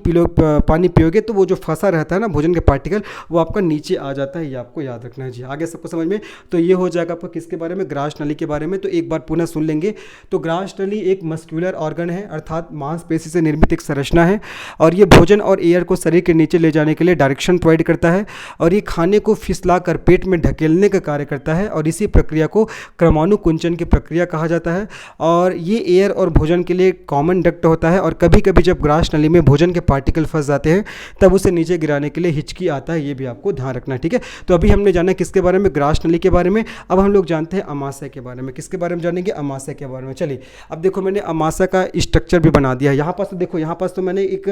पियोगे तो वो जो फंसा रहता है ना भोजन के पार्टिकल, वो आपका नीचे आ जाता है। ये आपको याद रखना है जी। आगे सबको समझ में। तो ये हो जाएगा आपको किसके बारे में, ग्रास नली के बारे में। तो एक बार पुनः सुन लेंगे। तो ग्रास नली एक मस्क्यूलर ऑर्गन है, अर्थात मांसपेशी से निर्मित एक संरचना है, और ये भोजन और एयर को शरीर के नीचे ले जाने के लिए डायरेक्शन प्रोवाइड करता है, और ये खाने को फिसला कर पेट में ढकेलने का कार्य करता है, और इसी प्रक्रिया को क्रमानुकुंचन की प्रक्रिया कहा जाता है। और ये एयर और भोजन के लिए कॉमन डक्ट होता है, और कभी कभी जब ग्रास नली में भोजन के पार्टिकल फंस जाते हैं तब उसे नीचे गिराने के लिए हिचकी आता है, ये भी आपको ध्यान रखना है। ठीक है, तो अभी हमने जाना किसके बारे में, ग्रास नली के बारे में। अब हम लोग जानते हैं अमाशय के बारे में। किसके बारे में जानेंगे, अमाशय के बारे में। चलिए अब देखो मैंने अमाशय का स्ट्रक्चर भी बना दिया है। यहाँ पास तो देखो, यहाँ पास तो मैंने एक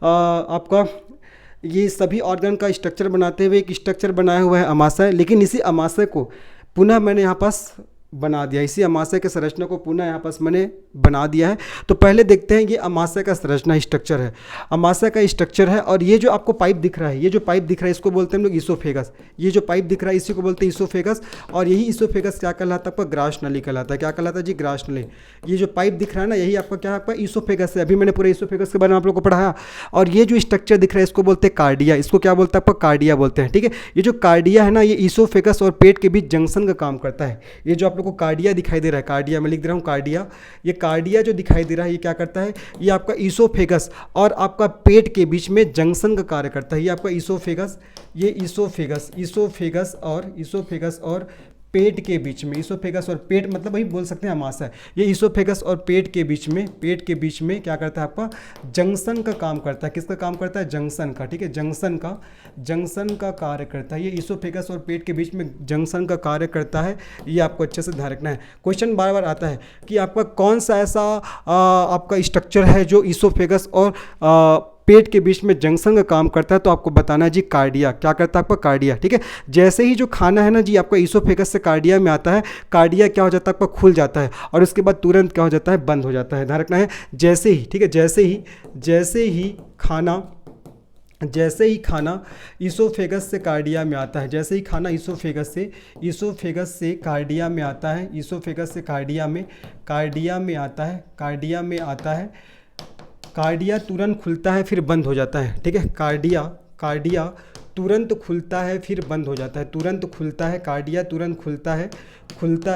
आपका ये सभी ऑर्गन का स्ट्रक्चर बनाते हुए एक स्ट्रक्चर बनाया हुआ है अमाशय, लेकिन इसी अमाशय को पुनः मैंने यहाँ पास बना दिया, इसी अमाशय के संरचना को पुनः यहाँ पास मैंने बना दिया है। तो पहले देखते हैं ये अमाशय का संरचना स्ट्रक्चर है, अमाशय का स्ट्रक्चर है। और ये जो आपको पाइप दिख रहा है, ये जो पाइप दिख रहा है इसको बोलते हैं हम लोग ईसोफेगस। ये जो पाइप दिख रहा है इसी को बोलते हैं ईसोफेगस। और यही ईसोफेगस क्या कहलाता है आपका, ग्रास नली कहलाता है। क्या कहलाता है जी, ग्रास नली। ये जो पाइप दिख रहा है ना, यही आपका क्या है, आपका ईसोफेगस है। अभी मैंने पूरे ईसोफेगस के बारे में आप लोग को पढ़ाया। और ये जो स्ट्रक्चर दिख रहा है इसको बोलते हैं कार्डिया। इसको क्या बोलते हैं आपका, कार्डिया बोलते हैं। ठीक है, ये जो कार्डिया है ना, ये ईसोफेगस और पेट के बीच जंक्शन का काम करता है। ये जो आप लोग को कार्डिया दिखाई दे रहा है, कार्डिया मैं लिख दे रहा हूँ कार्डिया, ये कार्डिया जो दिखाई दे रहा है ये क्या करता है, ये आपका ईसोफेगस और आपका पेट के बीच में जंक्शन का कार्य करता है। ये आपका ईसोफेगस, ये ईसोफेगस और पेट के बीच में, ईसोफेगस और पेट मतलब वही बोल सकते हैं अमाशय। ये ईसोफेगस और पेट के बीच में क्या करता है, आपका जंक्शन का काम करता है। किसका काम करता है, जंक्शन का। ठीक है, जंक्शन का कार्य करता है। ये ईसोफेगस और पेट के बीच में जंक्शन का कार्य करता है, ये आपको अच्छे से ध्यान रखना है। क्वेश्चन बार बार आता है कि आपका कौन सा ऐसा आपका स्ट्रक्चर है जो ईसोफेगस और पेट के बीच में जंक्शन का काम करता है, तो आपको बताना है जी कार्डिया। क्या करता है आपका, कार्डिया। ठीक है, जैसे ही जो खाना है ना जी आपका ईसोफेगस से कार्डिया में आता है, कार्डिया क्या हो जाता है आपका, खुल जाता है और उसके बाद तुरंत क्या हो जाता है, बंद हो जाता है। ध्यान रखना है, जैसे ही, ठीक है, जैसे ही खाना ईसोफेगस से कार्डिया में आता है, जैसे ही खाना ईसोफेगस से कार्डिया में आता है, ईसोफेगस से कार्डिया में आता है, कार्डिया तुरंत खुलता है फिर बंद हो जाता है। ठीक है, कार्डिया तुरंत खुलता है फिर बंद हो जाता है, तुरंत खुलता है, कार्डिया तुरंत खुलता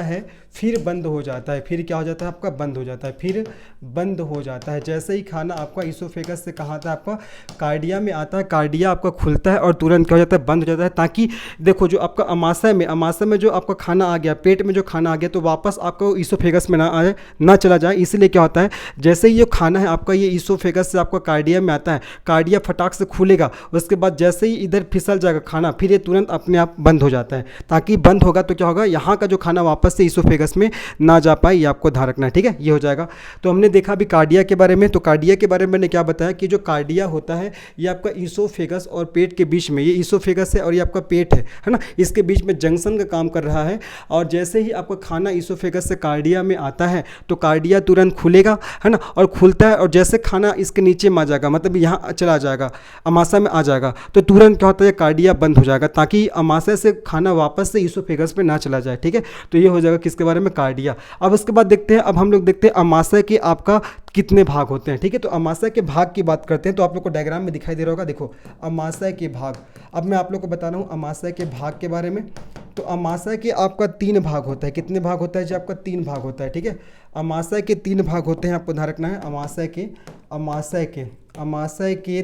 है फिर बंद हो जाता है। फिर क्या हो जाता है आपका, बंद हो जाता है, फिर बंद हो जाता है। जैसे ही खाना आपका ईसोफेगस से कहाँ आता है, आपका कार्डिया में आता है, कार्डिया आपका खुलता है और तुरंत क्या हो जाता है, बंद हो जाता है। ताकि देखो जो आपका अमाशय में जो आपका खाना आ गया, पेट में जो खाना आ गया, तो वापस आपको ईसोफेगस में ना चला जाए। इसलिए क्या होता है, जैसे ही ये खाना है आपका ये ईसोफेगस से आपका कार्डिया में आता है, कार्डिया फटाक से खुलेगा, उसके बाद जैसे ही इधर फिसल जाएगा खाना, फिर ये तुरंत अपने आप बंद हो जाता है। ताकि बंद होगा तो क्या होगा, यहाँ का जो खाना वापस से ईसोफेगस में ना जा पाए, ये आपको ध्यान रखना है। ठीक है, ये हो जाएगा। तो हमने देखा अभी कार्डिया के बारे में। तो कार्डिया के बारे में मैंने क्या बताया कि जो कार्डिया होता है ये आपका ईसोफेगस और पेट के बीच में, ये ईसोफेगस है और ये आपका पेट है ना, इसके बीच में जंक्शन का काम कर रहा है। और जैसे ही आपका खाना ईसोफेगस से कार्डिया में आता है तो कार्डिया तुरंत खुलेगा, है ना, और खुलता है। और जैसे खाना इसके नीचे में आ जाएगा, मतलब यहाँ चला जाएगा, अमाशय में आ जाएगा, तो तुरंत क्या होता है, कार्डिया बंद हो जाएगा, ताकि अमाशय से खाना वापस से ईसोफेगस में ना चला जाए। ठीक है, तो ये हो जाएगा किसके बारे में, कार्डिया। अब उसके बाद देखते हैं, अब हम लोग देखते हैं अमाशय के आपका कितने भाग होते हैं। ठीक है, तो अमाशय के भाग की बात करते हैं। तो आप लोग को डायग्राम में दिखाई दे रहा होगा, देखो अमाशय के भाग। अब मैं आप लोग को बता रहा हूँ अमाशय के भाग के बारे में। तो अमाशय के आपका 3 भाग होता है। कितने भाग होता है जी, आपका 3 भाग होता है। ठीक है, अमाशय के 3 भाग होते हैं, आपको ध्यान रखना है। अमाशय के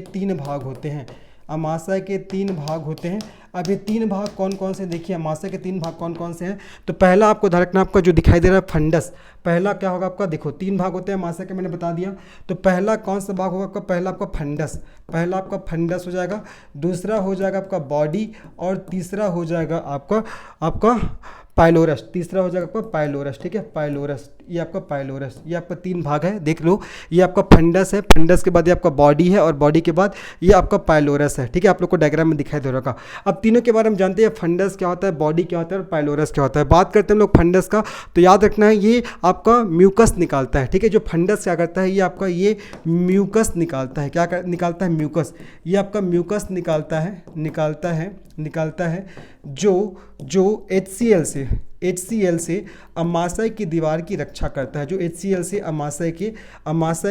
3 भाग होते हैं, अमाशय के 3 भाग होते हैं। अब ये 3 भाग कौन कौन से, देखिए अमाशय के 3 भाग कौन कौन से हैं। तो पहला आपको ध्यान रखना, आपका जो दिखाई दे रहा है फंडस, पहला क्या होगा आपका, देखो 3 भाग होते हैं अमाशय के, मैंने बता दिया। तो पहला कौन सा भाग होगा आपका, पहला आपका फंडस, पहला आपका फंडस हो जाएगा। दूसरा हो जाएगा आपका बॉडी, और तीसरा हो जाएगा आपका पाइलोरस, तीसरा हो जाएगा आपका पाइलोरस। ठीक है, पाइलोरस, ये आपका पाइलोरस, ये आपका 3 भाग है, देख लो। ये आपका फंडस है, फंडस के बाद ये आपका बॉडी है, और बॉडी के बाद ये आपका पाइलोरस है। ठीक है, आप लोग को डायग्राम में दिखाई दे रहा होगा। अब तीनों के बारे में जानते हैं, फंडस क्या होता है, बॉडी क्या होता है और पाइलोरस क्या होता है। बात करते हैं हम लोग फंडस का, तो याद रखना है ये आपका म्यूकस निकालता है। ठीक है, जो फंडस क्या करता है, ये आपका ये म्यूकस निकालता है। क्या निकालता है, म्यूकस, ये आपका म्यूकस निकालता है जो HCl से अमाशय की दीवार की रक्षा करता है। जो HCl से अमाशय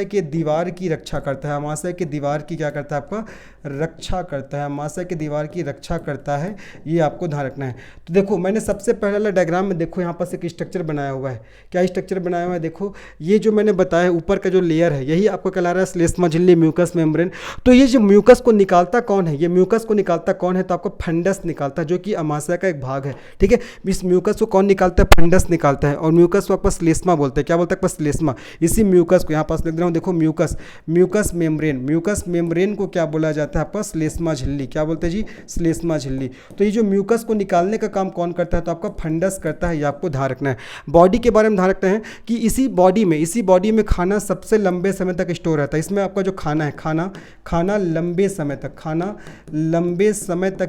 के दीवार की रक्षा करता है, अमाशय के दीवार की क्या करता है, आपका रक्षा करता है, अमाशय की दीवार की रक्षा करता है। ये आपको ध्यान रखना है। तो देखो मैंने सबसे पहले वाला डायग्राम में देखो यहाँ पर एक स्ट्रक्चर बनाया हुआ है। क्या स्ट्रक्चर बनाया हुआ है, देखो ये जो मैंने बताया ऊपर का जो लेयर है, यही आपको कहला रहा है श्लेष्मा झिल्ली म्यूकस मेम्ब्रेन। तो ये जो म्यूकस को निकालता कौन है, ये म्यूकस को निकालता कौन है, तो आपको फंडस निकालता है, जो कि अमाशय का एक भाग है। ठीक है, इस म्यूकस को कौन कौन निकालता है, फंडस निकालता है। और म्यूकस को आपका श्लेष्मा बोलते हैं। क्या बोलते हैं आपका, श्लेष्मा। इसी म्यूकस को यहाँ पास लिख रहा हूँ, देखो mucus, mucus membrane, mucus membrane को क्या बोला जाता है आपका, श्लेष्मा झिल्ली। क्या बोलते हैं जी, श्लेष्मा झिल्ली। तो ये जो म्यूकस को निकालने का काम कौन करता है, तो आपका फंडस करता है। ये आपको ध्यान रखना है। बॉडी के बारे में ध्यान रखना है कि इसी बॉडी में खाना सबसे लंबे समय तक स्टोर रहता है। इसमें आपका जो खाना है, खाना लंबे समय तक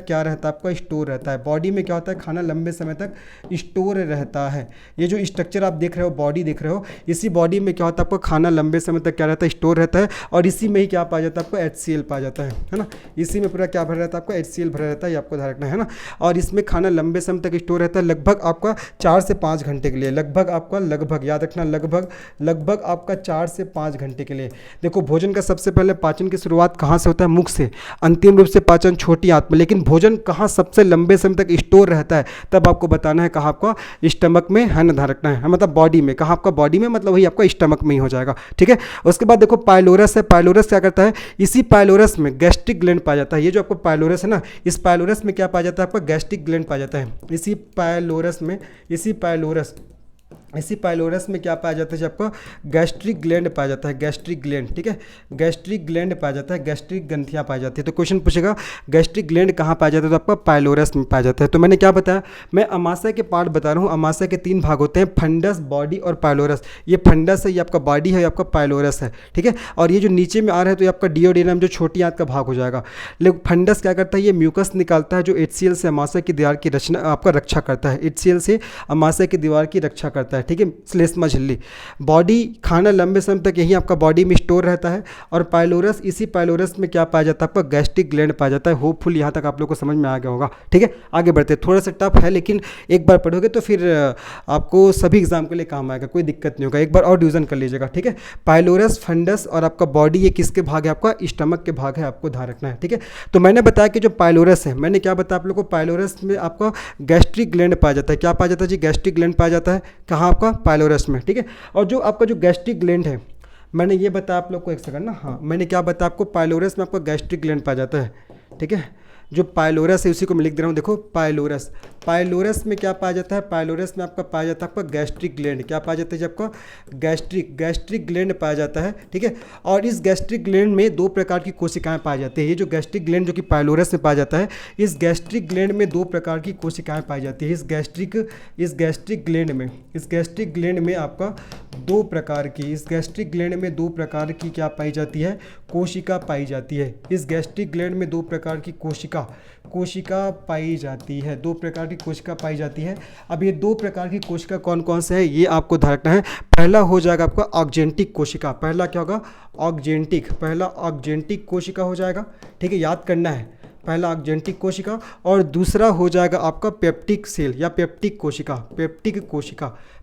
क्या रहता है आपका, स्टोर रहता है। बॉडी में क्या होता है, खाना लंबे समय तक स्टोर रहता है। ये जो स्ट्रक्चर आप देख रहे हो, बॉडी देख रहे हो, इसी बॉडी में क्या होता है आपका, खाना लंबे समय तक क्या रहता है, स्टोर रहता है। और इसी में ही क्या पाया जाता है आपको, HCl पाया जाता है ना। इसी में पूरा क्या भरा रहता है आपका, HCl भरा रहता है। ये आपको ध्यान रखना है ना। और इसमें खाना लंबे समय तक स्टोर रहता है, लगभग आपका 4 से 5 घंटे के लिए। लगभग याद रखना, लगभग आपका 4 से 5 घंटे के लिए। देखो भोजन का सबसे पहले पाचन की शुरुआत कहाँ से होता है, मुख से। अंतिम रूप से पाचन छोटी आंत में। लेकिन भोजन कहाँ सबसे लंबे समय तक स्टोर रहता है, तब आपको बताना है कहाँ आपका, स्टमक में है ना, ध्यान रखना है। मतलब बॉडी में, कहाँ आपका, बॉडी में, मतलब वही आपका स्टमक में ही हो जाएगा। ठीक है। उसके बाद देखो पाइलोरस है। पाइलोरस क्या करता है, इसी पाइलोरस में गैस्ट्रिक ग्लैंड पाया जाता है। ये जो आपको पाइलोरस है ना, इस पाइलोरस में क्या पाया जाता है आपका, गैस्ट्रिक ग्लैंड पाया जाता है। इसी पाइलोरस में क्या पाया जाता है, आपका गैस्ट्रिक ग्लैंड पाया जाता है। गैस्ट्रिक ग्लैंड, ठीक है, गैस्ट्रिक ग्लैंड पाया जाता है, गैस्ट्रिक ग्रंथियाँ पाई जाती है। तो क्वेश्चन पूछेगा गैस्ट्रिक ग्लैंड कहाँ पाया जाता है, तो आपका पाइलोरस में पाया जाता है। तो मैंने क्या बताया, मैं अमाशय के पार्ट बता रहा हूँ। अमाशय के 3 भाग होते हैं, फंडस, बॉडी और पाइलोरस। ये फंडस है, ये आपका बॉडी है, ये आपका पाइलोरस है। ठीक है। और ये जो नीचे में आ रहा है, तो ये आपका डिओडेनम, जो छोटी आंत का भाग हो जाएगा। लेकिन फंडस क्या करता है, ये म्यूकस निकालता है, जो HCl से अमाशय की दीवार की रक्षा करता है। HCl से अमाशय की दीवार की रक्षा करता है। ठीक है, श्लेष्मा झिल्ली। बॉडी, खाना लंबे समय तक यही आपका बॉडी में स्टोर रहता है। और पाइलोरस, इसी पाइलोरस में क्या पाया जाता है आपका, गैस्ट्रिक ग्लैंड पाया जाता है। होपफुल यहाँ तक आप लोग को समझ में आ गया होगा। ठीक है, आगे बढ़ते हैं। थोड़ा सा टफ है, लेकिन एक बार पढ़ोगे तो फिर आपको सभी एग्जाम के लिए काम आएगा, कोई दिक्कत नहीं होगा। एक बार और रिवीजन कर लीजिएगा। ठीक है, पाइलोरस, फंडस और आपका बॉडी, ये किसके भाग है, आपका स्टमक के भाग है, आपको ध्यान रखना है। ठीक है। तो मैंने बताया कि जो पाइलोरस है, मैंने क्या बताया आप लोग को, पाइलोरस में आपका गैस्ट्रिक ग्लैंड पाया जाता है। क्या पाया जाता है जी, गैस्ट्रिक ग्लैंड पाया जाता है। कहाँ आपका, पाइलोरस में। ठीक है। और जो आपका जो गैस्ट्रिक ग्लैंड है, मैंने ये बताया आप लोग को, एक सेकंड ना, हाँ मैंने क्या बताया आपको, पाइलोरस में आपका गैस्ट्रिक ग्लैंड पाया जाता है। ठीक है। जो पाइलोरस है उसी को मैं लिख दे रहा हूँ, देखो पाइलोरस में क्या पाया जाता है, पाइलोरस में आपका पाया जाता है आपका गैस्ट्रिक ग्लैंड। क्या पाया जाता है जी, आपका गैस्ट्रिक ग्लैंड पाया जाता है। ठीक है। और इस गैस्ट्रिक ग्लैंड में 2 प्रकार की कोशिकाएं पाई जाती है। ये जो गैस्ट्रिक ग्लैंड जो कि पाइलोरस में पाया जाता है, इस गैस्ट्रिक ग्लैंड में 2 प्रकार की कोशिकाएं पाई जाती है। इस गैस्ट्रिक ग्लैंड में आपका 2 प्रकार की, इस गैस्ट्रिक ग्लैंड में 2 प्रकार की क्या पाई जाती है, कोशिका पाई जाती है। इस गैस्ट्रिक ग्लैंड में 2 प्रकार की कोशिका पाई जाती है। 2 प्रकार की कोशिका पाई जाती है। अब ये 2 प्रकार की कोशिका कौन कौन से है, ये आपको ध्यान रखना है। पहला हो जाएगा आपका ऑक्जेंटिक कोशिका। पहला क्या होगा, पहला ऑक्जेंटिक कोशिका हो जाएगा। ठीक है, याद करना है, पहला ऑक्जेंटिक कोशिका। और दूसरा हो जाएगा आपका पेप्टिक सेल या पेप्टिक कोशिका।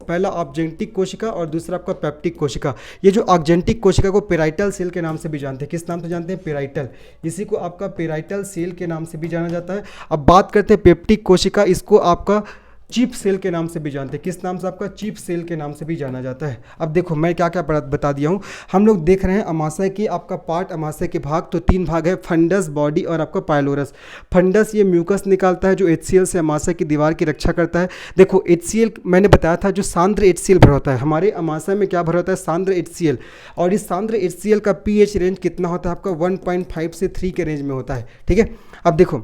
पहला ऑक्जेंटिक कोशिका और दूसरा आपका पेप्टिक कोशिका। ये जो ऑक्जेंटिक कोशिका को पेराइटल सेल के नाम से भी जानते हैं। किस नाम से जानते हैं, पेराइटल। इसी को आपका पेराइटल सेल के नाम से भी जाना जाता है। अब बात करते हैं पेप्टिक कोशिका, इसको आपका चिप सेल के नाम से भी जानते हैं। किस नाम से, आपका चिप सेल के नाम से भी जाना जाता है। अब देखो मैं क्या क्या बता दिया हूँ। हम लोग देख रहे हैं अमाशय की आपका पार्ट, अमाशय के भाग। तो 3 भाग है, फंडस, बॉडी और आपका पाइलोरस। फंडस ये म्यूकस निकालता है, जो HCl से अमाशय की दीवार की रक्षा करता है। देखो HCl मैंने बताया था, जो सांद्र HCl भरा होता है, हमारे अमाशय में क्या भरा होता है, सांद्र HCl। और इस सांद्र HCl का pH रेंज कितना होता है आपका, 1.5 से 3 के रेंज में होता है। ठीक है। अब देखो,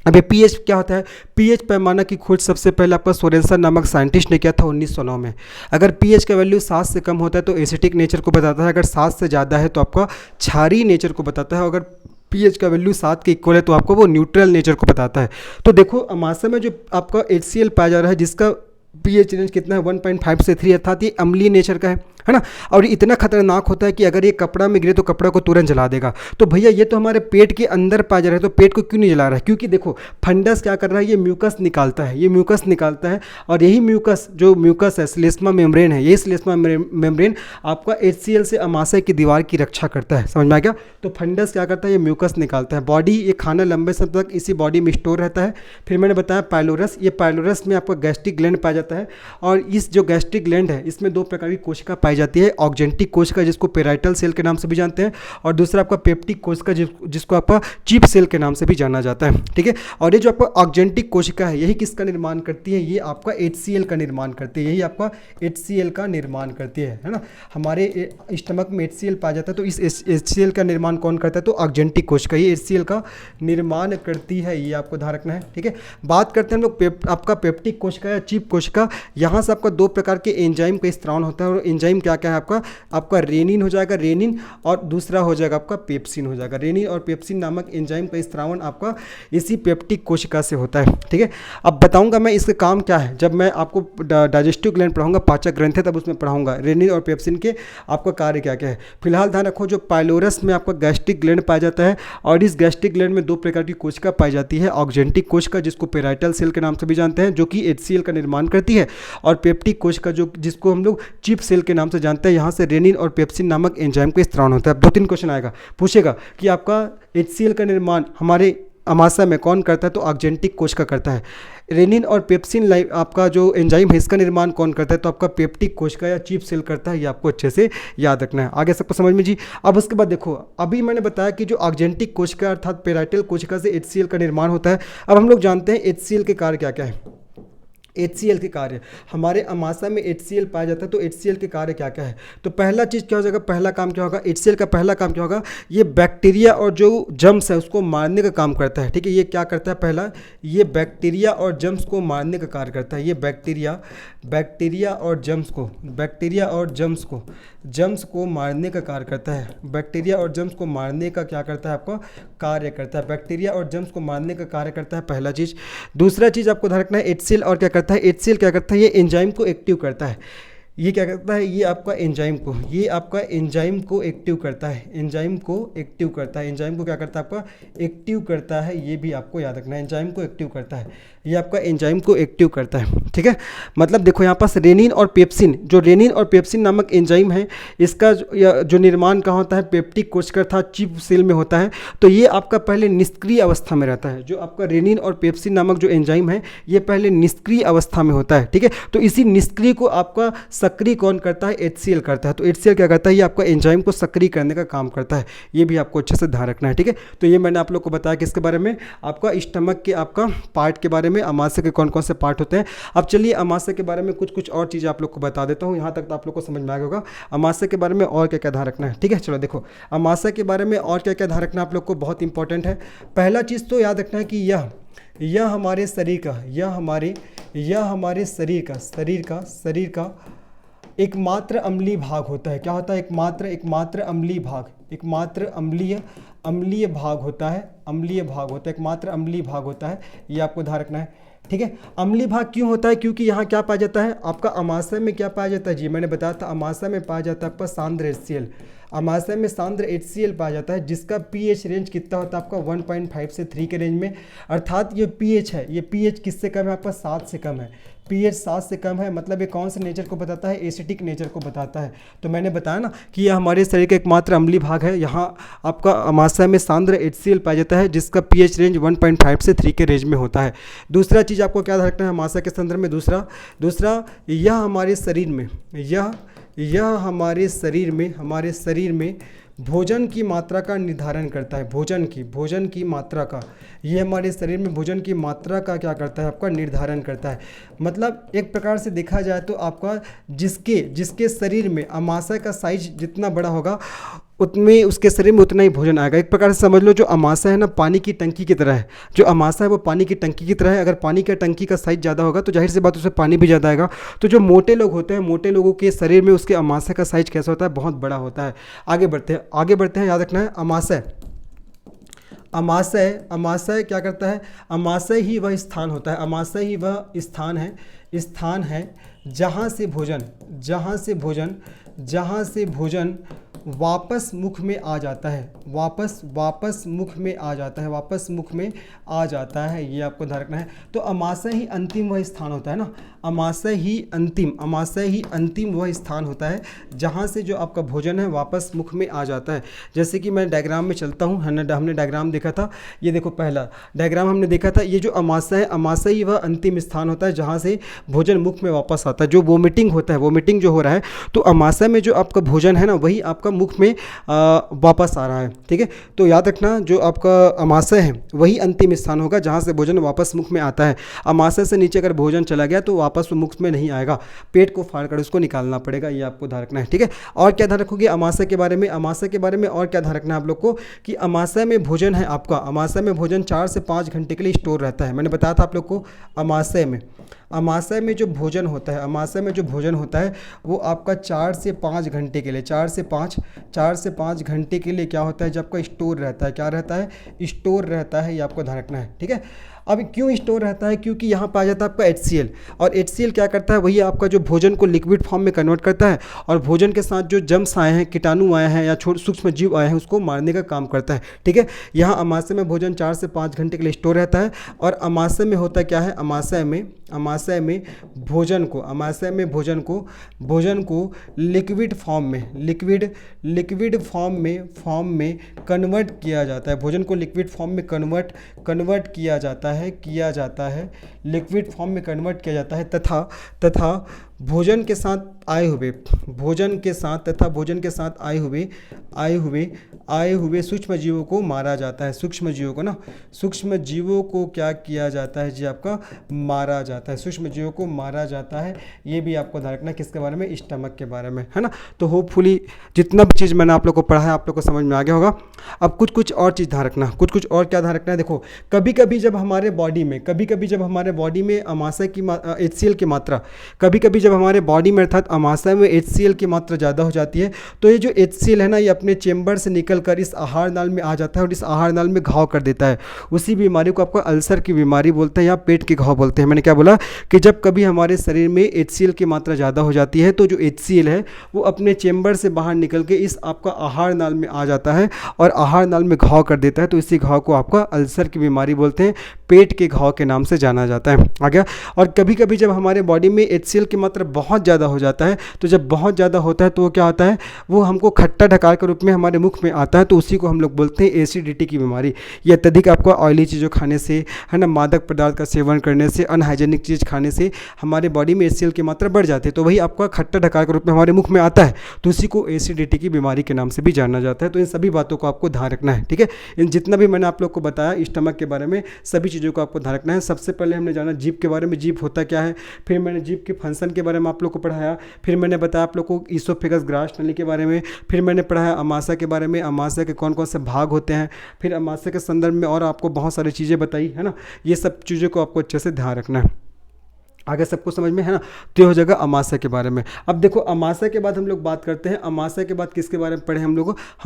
अब ये pH क्या होता है, pH पैमाना की खोज सबसे पहले आपका सोरेनसन नामक साइंटिस्ट ने किया था 1909 में। अगर pH का वैल्यू 7 से कम होता है तो एसिटिक नेचर को बताता है, अगर 7 से ज़्यादा है तो आपका क्षारीय नेचर को बताता है, अगर pH का वैल्यू 7 के इक्वल है तो आपको वो न्यूट्रल नेचर को बताता है। तो देखो अमाशय में जो आपका HCl पाया जा रहा है, जिसका pH रेंज कितना है, 1.5 से 3, अर्थात ये अम्लीय नेचर का है ना। और इतना खतरनाक होता है कि अगर ये कपड़ा में गिरे तो कपड़ा को तुरंत जला देगा। तो भैया ये तो हमारे पेट के अंदर पाया जा रहा है, तो पेट को क्यों नहीं जला रहा है, क्योंकि देखो फंडस क्या कर रहा है, ये म्यूकस निकालता है, और यही म्यूकस है, श्लेष्मा मेम्ब्रेन है। ये श्लेष्मा मेम्ब्रेन आपका HCl से अमाशय की दीवार की रक्षा करता है। समझ में आ गया। तो फंडस क्या करता है, ये म्यूकस निकालता है। बॉडी, ये खाना लंबे समय तक इसी बॉडी में स्टोर रहता है। फिर मैंने बताया पाइलोरस, ये पाइलोरस में आपका गैस्ट्रिक ग्लैंड पाया जाता है। और इस जो गैस्ट्रिक ग्लैंड है, इसमें 2 प्रकार की कोशिका पाई जाती है ऑक्जेंटिक कोशिका जिसको पेराइटल सेल के नाम से भी जानते हैं, और दूसरा आपका पेप्टिक कोशिका जिसको आपका चिप सेल के नाम से भी जाना जाता है, ठीक है। और ये जो आपका ऑक्जेंटिक कोशिका है यही किसका निर्माण करती है, ये आपका HCl का निर्माण करती है, यही आपका HCl का निर्माण करती है ना। हमारे स्टमक में HCl पाया जाता है, तो इस HCl का निर्माण कौन करता है, तो ऑक्जेंटिक कोशिका ये HCl का निर्माण करती है, ये आपको ध्यान रखना है, ठीक है। बात करते हैं हम लोग आपका पेप्टिक कोशिका या चिप कोशिका। यहाँ से आपका दो प्रकार के एंजाइम का स्त्रावन होता है, और एंजाइम क्या क्या है आपका रेनिन हो जाएगा, रेनिन, और दूसरा हो जाएगा आपका पेप्सिन हो जाएगा। रेनिन और पेप्सिन नामक एंजाइम का स्त्रावन आपका इसी पेप्टिक कोशिका से होता है, ठीक है। अब बताऊंगा मैं इसके काम क्या है, जब मैं आपको डाइजेस्टिव ग्लैंड पढ़ाऊंगा, पाचक ग्रंथ है, तब उसमें पढ़ाऊंगा रेनिन और पेप्सिन के आपका कार्य क्या क्या है। फिलहाल ध्यान रखो, जो पाइलोरस में आपका गैस्ट्रिक ग्लैंड पाया जाता है, और इस गैस्ट्रिक ग्लैंड में दो प्रकार की कोशिका पाई जाती है, ऑक्जेंटिक कोशिका जिसको पेराइटल सेल के नाम से भी जानते हैं, जो कि HCl का निर्माण करती है, और पेप्टिक कोशिका जिसको हम लोग चिप सेल के नाम से जानते हैं। यहाँ से रेनिन और पेप्सिन नामक एंजाइम का स्त्रावन होता है। अब 2-3 क्वेश्चन आएगा, पूछेगा कि आपका HCl का निर्माण हमारे अमाशय में कौन करता है, तो ऑक्जेंटिक कोशिका करता है। रेनिन और पेप्सिन आपका जो एंजाइम है इसका निर्माण कौन करता है, तो आपका पेप्टिक कोशिका या चिप सेल करता है, ये आपको अच्छे से याद रखना है। आगे सबको समझ में जी। अब उसके बाद देखो, अभी मैंने बताया कि जो ऑक्जेंटिक कोशिका अर्थात पेराइटल कोशिका से HCl का निर्माण होता है। अब हम लोग जानते हैं HCl के कार्य क्या क्या है। HCl के कार्य, हमारे अमाशय में HCl पाया जाता है, तो HCl के कार्य क्या क्या है, तो पहला चीज़ क्या हो जाएगा, पहला काम क्या होगा, HCl का पहला काम क्या होगा, ये बैक्टीरिया और जो जर्म्स है उसको मारने का काम करता है, ठीक है। ये क्या करता है, पहला ये बैक्टीरिया और जर्म्स को मारने का कार्य करता है। ये बैक्टीरिया और जर्म्स को मारने का कार्य करता है। बैक्टीरिया और जर्म्स को मारने का क्या करता है, आपको कार्य करता है। बैक्टीरिया और जर्म्स को मारने का कार्य करता है, पहला चीज़। दूसरा चीज़ आपको ध्यान रखना है, HCl और क्या करता है, HCl क्या करता है, ये एंजाइम को एक्टिव करता है। ये क्या करता है, ये आपका एंजाइम को एक्टिव करता है। एंजाइम को क्या करता है, आपका एक्टिव करता है, ये भी आपको याद रखना है। एंजाइम को एक्टिव करता है, ये आपका एंजाइम को एक्टिव करता है, ठीक है। मतलब देखो यहाँ पास रेनिन और पेप्सिन नामक एंजाइम है, इसका जो निर्माण कहाँ होता है, पेप्टिक कोशिका था चिप सेल में होता है। तो ये आपका पहले निष्क्रिय अवस्था में रहता है। जो आपका रेनिन और पेप्सिन नामक जो एंजाइम है ये पहले निष्क्रिय अवस्था में होता है, ठीक है। तो इसी निष्क्रिय को आपका सक्रिय कौन करता है, HCl करता है। तो HCl क्या करता है, ये आपका एंजाइम को सक्रिय करने का काम करता है। ये भी आपको अच्छे से ध्यान रखना है, ठीक है। तो ये मैंने आप लोग को बताया किसके बारे में, आपका स्टमक के आपका पार्ट के बारे में, अमाशय के कौन कौन से पार्ट होते हैं। अब चलिए अमाशय के बारे में कुछ और चीज़ें आप लोग को बता देता हूँ। यहाँ तक तो आप लोग को समझ में आ गया होगा अमाशय के बारे में और क्या क्या ध्यान रखना है, ठीक है। चलो देखो, अमाशय के बारे में और क्या क्या ध्यान रखना आप लोग को बहुत इंपॉर्टेंट है। पहला चीज़ तो याद रखना है कि यह हमारे शरीर का एकमात्र अम्लीय भाग होता है। क्या होता है, एकमात्र अम्लीय भाग, एकमात्र अम्लीय भाग होता है, एकमात्र अम्लीय भाग होता है। ये आपको ध्यान रखना है, ठीक है। अम्लीय भाग क्यों होता है, क्योंकि यहाँ क्या पाया जाता है, आपका अमाशय में क्या पाया जाता है जी, मैंने बताया था अमाशय में पाया जाता है आपका सांद्र HCl। अमाशय में सांद्र HCl पाया जाता है, जिसका pH रेंज कितना होता है आपका 1.5 से 3 के रेंज में। अर्थात ये pH है, ये pH किससे कम है, आपका 7 से कम है। pH 7 से कम है, मतलब ये कौन से नेचर को बताता है, एसिडिक नेचर को बताता है। तो मैंने बताया ना कि यह हमारे शरीर का एकमात्र अम्लीय भाग है। यहाँ आपका अमाशय में सांद्र HCl पाया जाता है, जिसका pH रेंज 1.5 से 3 के रेंज में होता है। दूसरा चीज़ आपको क्या रखना है अमाशय के संदर्भ में, दूसरा यह हमारे शरीर में भोजन की मात्रा का निर्धारण करता है। भोजन की मात्रा का, ये हमारे शरीर में भोजन की मात्रा का क्या करता है, आपका निर्धारण करता है। मतलब एक प्रकार से देखा जाए तो आपका जिसके शरीर में अमाशय का साइज जितना बड़ा होगा उतने उसके शरीर में उतना ही भोजन आएगा। एक प्रकार से समझ लो, जो अमाशय है ना पानी की टंकी की तरह है। जो अमाशय है वो पानी की टंकी की तरह है। अगर पानी का टंकी का साइज ज़्यादा होगा तो जाहिर सी बात उसमें पानी भी ज़्यादा आएगा। तो जो मोटे लोग होते हैं, मोटे लोगों के शरीर में उसके अमाशय का साइज कैसा होता है, बहुत बड़ा होता है। आगे बढ़ते हैं, याद रखना है अमाशय क्या करता है, अमाशय ही वह स्थान होता है, अमाशय ही वह स्थान है जहाँ से भोजन वापस मुख में आ जाता है, वापस मुख में आ जाता है। ये आपको ध्यान रखना है। तो अमाशय ही अंतिम वह स्थान होता है ना, अमाशय ही अंतिम वह स्थान होता है जहाँ से जो आपका भोजन है वापस मुख में आ जाता है। जैसे कि मैं डायग्राम में चलता हूँ, हमने डायग्राम देखा था, ये देखो पहला डायग्राम हमने देखा था, ये जो अमाशय है, अमाशय ही वह अंतिम स्थान होता है जहाँ से भोजन मुख में वापस आता है। जो वोमिटिंग होता है, वोमिटिंग जो हो रहा है, तो अमाशय में जो आपका भोजन है ना वही आपका मुख में वापस आ रहा है। ठीक है, तो याद रखना जो आपका अमाशय है वही अंतिम स्थान होगा जहाँ से भोजन वापस मुख में आता है। अमाशय से नीचे अगर भोजन चला गया तो वापस वो मुख में नहीं आएगा, पेट को फाड़ कर उसको निकालना पड़ेगा, ये आपको ध्यान रखना है। ठीक है, और क्या ध्यान रखोगे अमाशय के बारे में? अमाशय के बारे में और क्या ध्यान रखना है आप लोग को कि अमाशय में भोजन है आपका, अमाशय में भोजन 4 से 5 घंटे के लिए स्टोर रहता है। मैंने बताया था आप लोग को अमाशय में जो भोजन होता है, अमाशय में जो भोजन होता है वो आपका 4 से 5 घंटे के लिए, 4 से 5 घंटे के लिए क्या होता है, जब आपका स्टोर रहता है, क्या रहता है, स्टोर रहता है, ये आपको ध्यान रखना है। ठीक है, अब क्यों स्टोर रहता है? क्योंकि यहाँ पे आ जाता है आपका HCl, और HCl क्या करता है, वही आपका जो भोजन को लिक्विड फॉर्म में कन्वर्ट करता है, और भोजन के साथ जो जम्स आए हैं, कीटाणु आए हैं या सूक्ष्म जीव आए हैं, उसको मारने का काम करता है। ठीक है, यहाँ अमाशय में भोजन 4 से 5 घंटे के लिए स्टोर रहता है, और अमाशय में होता क्या है, अमाशय में भोजन को लिक्विड फॉर्म में कन्वर्ट किया जाता है। भोजन को लिक्विड फॉर्म में कन्वर्ट किया जाता है, लिक्विड फॉर्म में कन्वर्ट किया जाता है, तथा भोजन के साथ आए हुए सूक्ष्म जीवों को मारा जाता है। सूक्ष्म जीवों को क्या किया जाता है जी, आपका मारा जाता है, सूक्ष्म जीवों को मारा जाता है। ये भी आपको ध्यान रखना, किसके बारे में, स्टमक के बारे में, है ना। तो होपफुली जितना भी चीज़ मैंने आप लोग को पढ़ा है आप लोग को समझ में आ गया होगा। अब कुछ और चीज़ ध्यान रखना, कुछ और क्या ध्यान रखना है, देखो कभी कभी जब हमारे बॉडी में अमाशय की HCl की मात्रा, कभी जब हमारे बॉडी में अर्थात अमाशय में HCl की मात्रा ज़्यादा हो जाती है, तो ये जो HCl है ना, ये अपने चेम्बर से निकल कर इस आहार नाल में आ जाता है और इस आहार नाल में घाव कर देता है। उसी बीमारी को आपको अल्सर की बीमारी बोलते हैं या पेट के घाव बोलते हैं। मैंने क्या बोला कि जब कभी हमारे शरीर में HCl की मात्रा ज़्यादा हो जाती है तो जो HCl है वो अपने चेम्बर से बाहर निकल के इस आपका आहार नाल में आ जाता है और आहार नाल में घाव कर देता है। तो इसी घाव को आपका अल्सर की बीमारी बोलते हैं, पेट के घाव के नाम से जाना जाता है। आ गया। और कभी कभी जब हमारे बॉडी में HCl की मात्रा बहुत ज़्यादा हो जाता है, तो जब बहुत ज़्यादा होता है तो वो क्या होता है, वो हमको खट्टा ढकार के रूप में हमारे मुख में आता है। तो उसी को हम लोग बोलते हैं एसिडिटी की बीमारी। ये अत्यधिक आपको ऑयली चीज़ों खाने से, है ना, मादक पदार्थ का सेवन करने से, अनहाइजेनिक चीज़ खाने से हमारे बॉडी में HCl की मात्रा बढ़ जाती है। तो वही आपका खट्टा ढकार के रूप में हमारे मुख में आता है, तो उसी को एसिडिटी की बीमारी के नाम से भी जाना जाता है। तो इन सभी बातों को आपको ध्यान रखना है। ठीक है, इन जितना भी मैंने आप लोग को बताया स्टमक के बारे में, सभी चीज़ों को आपको ध्यान रखना है। सबसे पहले हमने जाना जीभ के बारे में, जीभ होता क्या है, फिर मैंने जीभ के फंक्शन के बारे में आप लोग को पढ़ाया, फिर मैंने बताया आप लोग को ईसोफेगस ग्रास नली के बारे में, फिर मैंने पढ़ाया अमाशय के बारे में, अमाशय के कौन कौन से भाग होते हैं, फिर अमाशय के संदर्भ में और आपको बहुत सारी चीज़ें बताई, है ना। ये सब चीज़ों को आपको अच्छे से ध्यान रखना है। आगे सबको समझ में है ना। तो हो जाएगा अमाशय के बारे में। अब देखो अमाशय के बाद हम लोग बात करते हैं, अमाशय के बाद किसके बारे में पढ़े हम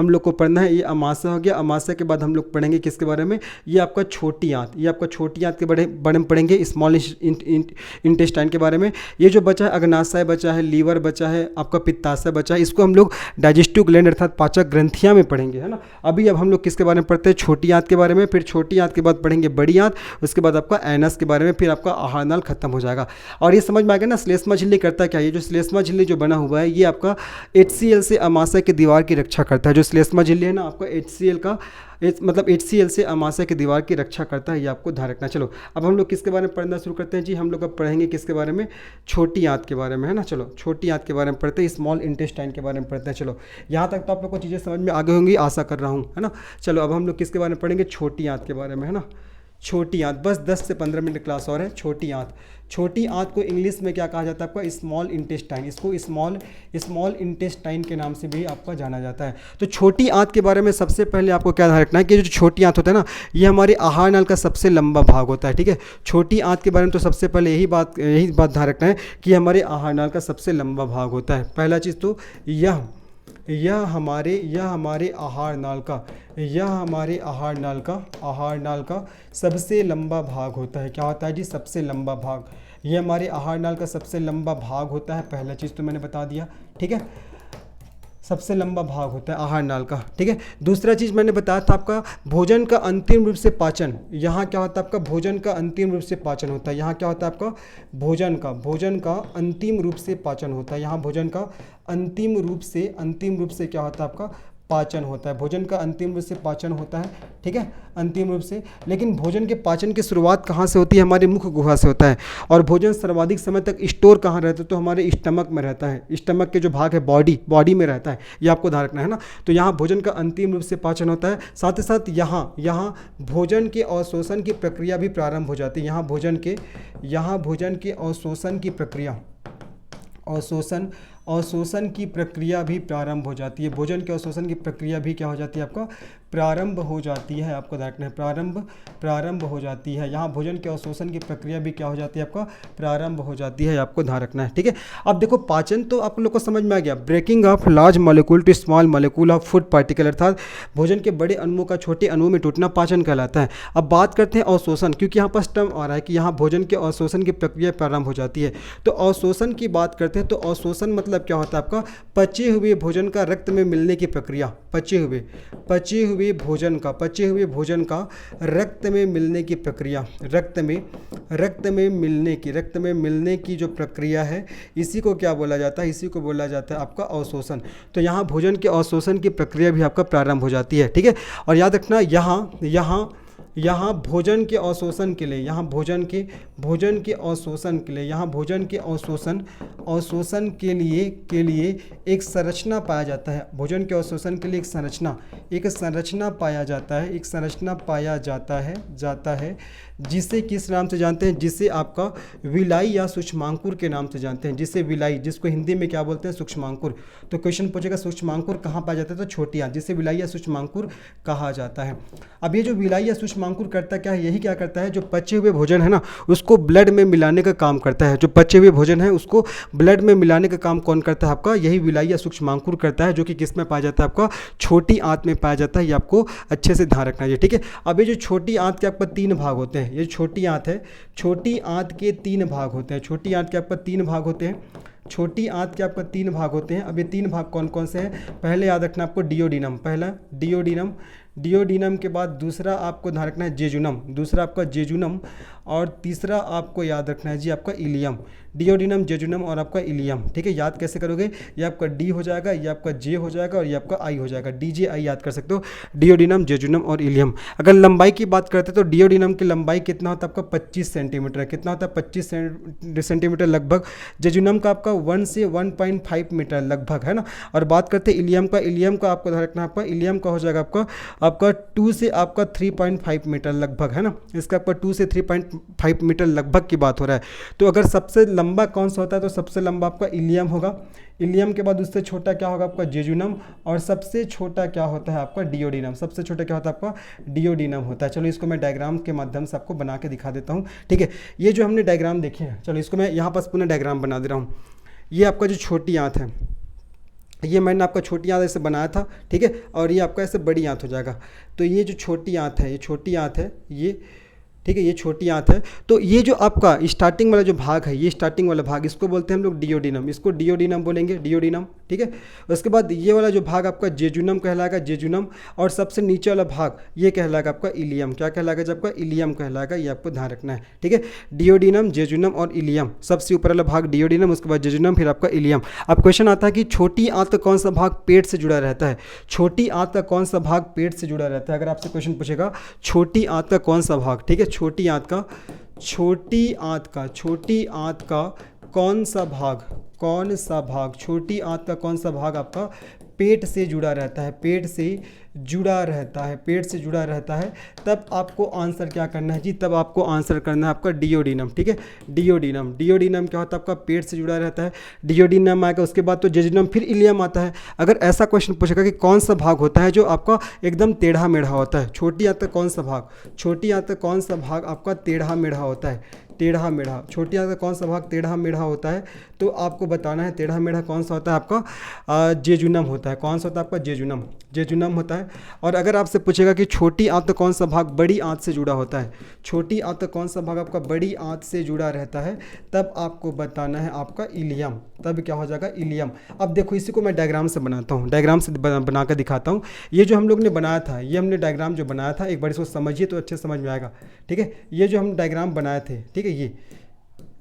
लोग को पढ़ना है, ये अमाशय हो गया। अमाशय के बाद हम लोग पढ़ेंगे किसके बारे में, ये आपका छोटी आंत, ये आपका छोटी आंत के बारे में पढ़ेंगे, स्मॉल इंटेस्टाइन के बारे में। ये जो बचा है अग्नाशय बचा है, लीवर बचा है, आपका पित्ताशय बचा है, इसको हम लोग डाइजेस्टिव ग्लैंड अर्थात पाचक ग्रंथियाँ में पढ़ेंगे, है ना। अभी अब हम लोग किसके बारे में पढ़ते हैं, छोटी आंत के बारे में, फिर छोटी आंत के बाद पढ़ेंगे बड़ी आंत, उसके बाद आपका एनस के बारे में, फिर आपका आहार नाल खत्म हो जाएगा। और ये समझ में आ गया ना श्लेष्मा झिल्ली करता क्या है। ये जो श्लेष्मा झिल्ली जो बना हुआ है ये आपका HCl से अमाशय की दीवार की रक्षा करता है। जो श्लेष्मा झिल्ली है ना आपका HCl का मतलब HCl से अमाशय की दीवार की रक्षा करता है, ये आपको ध्यान रखना। चलो अब हम लोग किसके बारे में पढ़ना शुरू करते हैं जी, हम लोग अब पढ़ेंगे किसके बारे में, छोटी आंत के बारे में, है ना। चलो छोटी आंत के बारे में पढ़ते हैं, स्मॉल इंटेस्टाइन के बारे में पढ़ते हैं। चलो यहाँ तक तो आप लोग को चीज़ें समझ में आ गई होंगी, आशा कर रहा हूँ, है ना। चलो अब हम लोग किसके बारे में पढ़ेंगे, छोटी आंत के बारे में, है ना। छोटी आंत, बस 10 से 15 मिनट क्लास और है। छोटी आंत, छोटी आंत को इंग्लिश में क्या कहा जाता है आपका, स्मॉल इंटेस्टाइन। इसको स्मॉल इंटेस्टाइन के नाम से भी आपका जाना जाता है। तो छोटी आंत के बारे में सबसे पहले आपको क्या ध्यान रखना है कि जो छोटी आंत होता है ना, ये हमारे आहार नाल का सबसे लंबा भाग होता है। ठीक है, छोटी आंत के बारे में तो सबसे पहले यही बात ध्यान रखना है कि हमारे आहार नाल का सबसे लंबा भाग होता है। पहला चीज़ तो यह हमारे आहार नाल का सबसे लंबा भाग होता है। क्या होता है जी, सबसे लंबा भाग। ये हमारे आहार नाल का सबसे लंबा भाग होता है। पहला चीज़ तो मैंने बता दिया। ठीक है, सबसे लंबा भाग होता है आहार नाल का, ठीक है। दूसरा चीज़ मैंने बताया था आपका भोजन का अंतिम रूप से पाचन, यहाँ क्या होता है आपका भोजन का अंतिम रूप से पाचन होता है, यहाँ क्या होता है आपका भोजन का अंतिम रूप से पाचन होता है, यहाँ भोजन का अंतिम रूप से क्या होता है आपका पाचन होता है, भोजन का अंतिम रूप से पाचन होता है, ठीक है, अंतिम रूप से। लेकिन भोजन के पाचन की शुरुआत कहाँ से होती है, हमारे मुख गुहा से होता है। और भोजन सर्वाधिक समय तक स्टोर कहाँ रहता है, तो हमारे स्टमक में रहता है, स्टमक के जो भाग है बॉडी में रहता है, ये आपको ध्यान रखना है ना। तो यहाँ भोजन का अंतिम रूप से पाचन होता है, साथ ही साथ यहाँ भोजन के अवशोषण की प्रक्रिया भी प्रारंभ हो जाती है, यहाँ भोजन के अवशोषण की प्रक्रिया अवशोषण की प्रक्रिया भी प्रारंभ हो जाती है, भोजन के अवशोषण की प्रक्रिया भी क्या हो जाती है आपका प्रारंभ हो जाती है, आपको ध्यान रखना है प्रारंभ हो जाती है। यहाँ भोजन के अवशोषण की प्रक्रिया भी क्या हो जाती है आपका प्रारंभ हो जाती है, आपको ध्यान रखना है, ठीक है। अब देखो पाचन तो आप लोग को समझ में आ गया, breaking of large molecule to small molecule of food particle, अर्थात भोजन के बड़े अणुओं का छोटे अणुओं में टूटना पाचन कहलाता है। अब बात करते हैं अवशोषण, क्योंकि यहाँ पर टर्म आ रहा है कि यहाँ भोजन के अवशोषण की प्रक्रिया प्रारंभ हो जाती है। तो अवशोषण की बात करते हैं तो अवशोषण मतलब क्या होता है आपका पचे हुए भोजन का रक्त में मिलने की प्रक्रिया, पचे हुए भोजन का रक्त में मिलने की प्रक्रिया, रक्त में मिलने की जो प्रक्रिया है, इसी को क्या बोला जाता है, इसी को बोला जाता है आपका अवशोषण। तो यहाँ भोजन के अवशोषण की प्रक्रिया भी आपका प्रारंभ हो जाती है, ठीक है। और याद रखना यहाँ भोजन के अवशोषण के लिए, यहाँ भोजन के अवशोषण के लिए एक संरचना पाया जाता है, भोजन के अवशोषण के लिए एक संरचना पाया जाता है जिसे किस नाम से जानते हैं, जिसे आपका विलाई या सूक्ष्मांकुर के नाम से जानते हैं, जिसे विलाई, जिसको हिंदी में क्या बोलते हैं सूक्ष्मांकुर। तो क्वेश्चन पूछेगा सूक्ष्मांकुर कहाँ पाया जाता है, तो छोटी आंत, जिसे विलाई या सूक्ष्मांकुर कहा जाता है। अब ये जो विलाई या सूक्ष्मांकुर करता क्या है, यही क्या करता है, जो पचे हुए भोजन है ना उसको ब्लड में मिलाने का काम करता है, जो पचे हुए भोजन है उसको ब्लड में मिलाने का काम कौन करता है आपका, यही विलाई या सूक्ष्मांकुर करता है, जो कि किस में पाया जाता है आपका छोटी आंत में पाया जाता है। ये आपको अच्छे से ध्यान रखना है, ठीक है। अब ये जो छोटी आंत के आपका 3 भाग होते हैं, ये छोटी आंत है, छोटी आंत के 3 भाग होते हैं, छोटी आंत के आपका 3 भाग होते हैं, छोटी आंत के आपका 3 भाग होते हैं। अब ये 3 भाग कौन कौन से हैं, पहले याद रखना आपको डियोडिनम, पहला डियोडिनम के बाद दूसरा आपको ध्यान रखना है जेजुनम, दूसरा आपका जेजुनम, और तीसरा आपको याद रखना है जी आपका इलियम, डियोडिनम, जेजुनम और आपका इलियम, ठीक है। याद कैसे करोगे, ये आपका डी हो जाएगा, ये आपका जे हो जाएगा और ये आपका आई हो जाएगा, डी जे आई याद कर सकते हो, डियोडिनम, जेजुनम और इलियम। अगर लंबाई की बात करते हैं तो डियोडिनम की लंबाई कितना होता है आपका 25 सेंटीमीटर है, कितना होता है 25 सेंटीमीटर लगभग। जेजुनम का आपका 1 से 1.5 मीटर लगभग है ना। और बात करते हैं इलियम का आपको ध्यान रखना, आपका इलियम का हो जाएगा आपका 2 से आपका 3.5 मीटर लगभग है ना, इसका आपका 2 से 3.5 मीटर लगभग की बात हो रहा है। तो अगर सबसे लंबा कौन सा होता है, तो सबसे लंबा आपका इलियम होगा, इलियम के बाद उससे छोटा क्या होगा आपका जेजुनम, और सबसे छोटा क्या होता है आपका डियोडिनम, सबसे छोटा क्या होता है आपका डियोडिनम होता है। चलो इसको मैं डायग्राम के माध्यम से आपको बना के दिखा देता हूँ, ठीक है। ये जो हमने डायग्राम देखे हैं, चलो इसको मैं यहाँ पास पुनः डायग्राम बना दे रहा हूँ। ये आपका जो छोटी आंत है, ये मैंने आपका छोटी आंत ऐसे बनाया था, ठीक है, और ये आपका ऐसे बड़ी आंत हो जाएगा। तो ये जो छोटी आंत है, ये छोटी आंत है, ये ठीक है, ये छोटी आंत है। तो ये जो आपका स्टार्टिंग वाला जो भाग है, ये स्टार्टिंग वाला भाग, इसको बोलते हैं हम लोग डियोडिनम, इसको डियोडिनम बोलेंगे, डियोडिनम, ठीक है। उसके बाद ये वाला जो भाग आपका जेजुनम कहलाएगा, जेजुनम, और सबसे नीचे वाला भाग ये कहलाएगा आपका इलियम, क्या कहलाएगा जब आपका इलियम कहलाएगा, ये आपको ध्यान रखना है, ठीक है। डियोडिनम, जेजुनम और इलियम, सबसे ऊपर वाला भाग डियोडिनम, उसके बाद जेजुनम, फिर आपका इलियम। अब क्वेश्चन आता है कि छोटी आंत का कौन सा भाग पेट से जुड़ा रहता है, छोटी आंत का कौन सा भाग पेट से जुड़ा रहता है, अगर आपसे क्वेश्चन पूछेगा छोटी आंत का कौन सा भाग, ठीक है, छोटी आंत का कौन सा भाग, छोटी आंत का कौन सा भाग आपका पेट से जुड़ा रहता है, पेट से जुड़ा रहता है, तब आपको आंसर क्या करना है जी, तब आपको आंसर करना है आपका डियोडिनम, ठीक है। डियोडिनम क्या होता है आपका पेट से जुड़ा रहता है, डियोडिनम आएगा, उसके बाद तो जेजुनम, फिर इलियम आता है। अगर ऐसा क्वेश्चन पूछेगा कि कौन सा भाग होता है जो आपका एकदम टेढ़ा मेढ़ा होता है, छोटी आंत का कौन सा भाग, छोटी आंत का कौन सा भाग आपका टेढ़ा मेढ़ा होता है, टेढ़ा मेढ़ा, छोटी आंत का कौन सा भाग टेढ़ा मेढ़ा होता है, तो आपको बताना है टेढ़ा मेढ़ा कौन सा होता है आपका जेजुनम होता है। कौन सा होता है आपका जेजुनम, जेजुनम होता है। और अगर आपसे पूछेगा कि छोटी आंत कौन सा भाग बड़ी आंत से जुड़ा होता है, छोटी आंत कौन सा भाग आपका बड़ी आंत से जुड़ा रहता है, तब आपको बताना है आपका इलियम। तब क्या हो जाएगा इलियम। अब देखो इसी को मैं डायग्राम से बनाता हूँ, डायग्राम से बना कर दिखाता हूँ। ये जो हम लोग ने बनाया था, ये हमने डायग्राम जो बनाया था, एक बार इसको समझिए तो अच्छे समझ में आएगा। ठीक है, ये जो हम डायग्राम बनाए थे, ठीक है, ये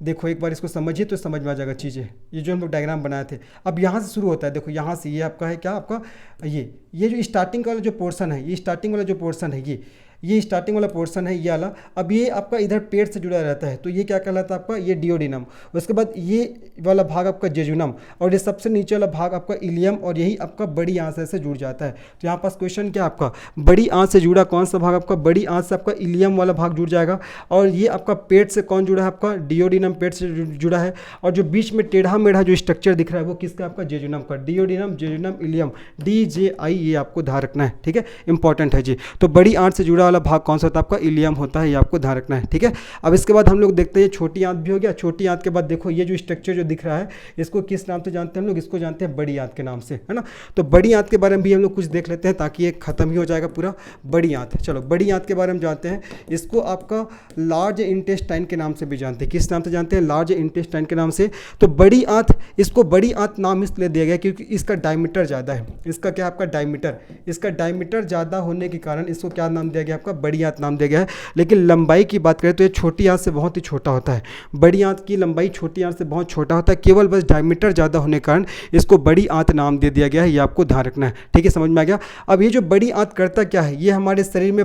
देखो एक बार इसको समझिए तो समझ में आ जाएगा चीज़ें। ये जो हम लोग डायग्राम बनाए थे, अब यहाँ से शुरू होता है। देखो यहाँ से ये आपका है क्या, आपका ये जो स्टार्टिंग वाला जो पोर्शन है, ये स्टार्टिंग वाला जो पोर्शन है, ये स्टार्टिंग वाला पोर्शन है ये वाला। अब ये आपका इधर पेट से जुड़ा रहता है, तो ये क्या कहलाता है आपका, ये डियोडिनम। उसके बाद ये वाला भाग आपका जेजुनम, और ये सबसे नीचे वाला भाग आपका इलियम, और यही आपका बड़ी आंत से जुड़ जाता है। तो यहाँ पास क्वेश्चन क्या आपका, बड़ी आंत से जुड़ा कौन सा भाग, आपका बड़ी आंत से आपका इलियम वाला भाग जुड़ जाएगा। और ये आपका पेट से कौन जुड़ा है, आपका डियोडिनम पेट से जुड़ा है। और जो बीच में टेढ़ा मेढ़ा जो स्ट्रक्चर दिख रहा है वो किसका, आपका जेजुनम का। डियोडिनम, जेजुनम, इलियम, DJI, ये आपको ध्यान रखना है। ठीक है, इंपॉर्टेंट है जी। तो बड़ी आंत से जुड़ा वाला भाग कौन सा होता है, आपका इलियम होता है, ये आपको ध्यान रखना है। ठीक है, अब इसके बाद हम लोग देखते हैं छोटी आंत भी हो गया। छोटी आंत के बाद देखो ये जो स्ट्रक्चर जो दिख रहा है, इसको किस नाम से जानते हैं हम लोग, इसको जानते हैं बड़ी आंत के नाम से, है ना। तो बड़ी आंत के बारे में भी हम लोग कुछ देख लेते हैं ताकि ये खत्म ही हो जाएगा पूरा बड़ी आंत। चलो बड़ी आंत के बारे में जानते हैं। इसको आपका लार्ज इंटेस्टाइन के नाम से भी जानते हैं। किस नाम से जानते हैं, लार्ज इंटेस्टाइन के नाम से। तो बड़ी आंत, इसको बड़ी आंत नाम इसलिए दिया गया क्योंकि इसका डायमीटर ज़्यादा है। इसका क्या, आपका डायमीटर, इसका डायमीटर ज़्यादा होने के कारण इसको क्या नाम दिया गया, आपका बड़ी आंत नाम दिया गया है। लेकिन लंबाई की बात करें तो ये छोटी आंत से बहुत ही छोटा होता है। बड़ी आंत की लंबाई छोटी आंत से बहुत छोटा होता है, केवल बस डायमीटर ज़्यादा होने के कारण इसको बड़ी आंत नाम दे दिया गया है। ये आपको ध्यान रखना है। ठीक है, समझ में आ गया। अब ये जो बड़ी आंत करता क्या है, ये हमारे शरीर में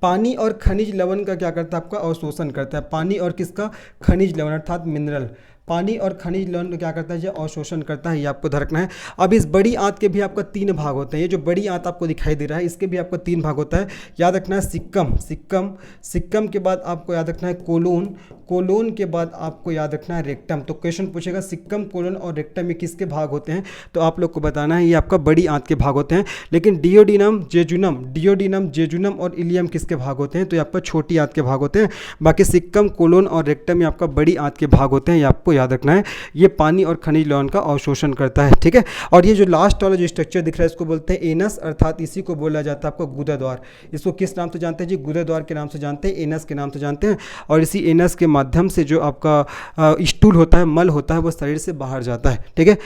पानी और खनिज लवण का क्या करता है, आपका अवशोषण करता है। पानी और किसका, खनिज लवण अर्थात मिनरल। पानी और खनिज लवण का क्या करता है, ये अवशोषण करता है। ये आपको ध्यान रखना है। अब इस बड़ी आंत के भी आपका 3 भाग होते हैं। ये जो बड़ी आंत आपको दिखाई दे रहा है, इसके भी आपको 3 भाग होता है। याद रखना है सिक्कम के बाद आपको याद रखना है कोलोन के बाद आपको याद रखना है रेक्टम। तो क्वेश्चन पूछेगा सिक्कम, कोलोन और रेक्टम में किसके भाग होते हैं, तो आप लोग को बताना है ये आपका बड़ी आंत के भाग होते हैं। लेकिन डियोडिनम, जेजुनम और इलियम किसके भाग होते हैं, तो ये आपका छोटी आंत के भाग होते हैं। बाकी सिक्कम, कोलोन और रेक्टम ये आपका बड़ी आंत के भाग होते हैं। ये आपको याद रखना है। ये पानी और खनिज लवण का अवशोषण करता है। ठीक है, और ये जो लास्ट वाला जो स्ट्रक्चर दिख रहा है इसको बोलते हैं एनस, अर्थात इसी को बोला जाता है आपका गुदा द्वार। इसको किस नाम से जानते हैं जी, गुदा द्वार के नाम से जानते हैं, एनस के नाम से जानते हैं। और इसी एनस के माध्यम से जो आपका स्टूल होता है, मल होता है, वो शरीर से बाहर जाता है। ठीक है,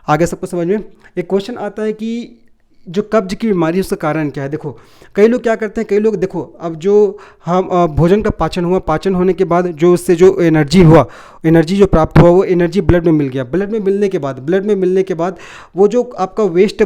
आगे सबको समझ में। एक क्वेश्चन आता है कि जो कब्ज की बीमारी उसका कारण क्या है। देखो कई लोग क्या करते हैं, कई लोग देखो अब जो हम भोजन का पाचन हुआ, पाचन होने के बाद जो उससे जो एनर्जी जो प्राप्त हुआ, वो एनर्जी ब्लड में मिल गया। ब्लड में मिलने के बाद वो जो आपका वेस्ट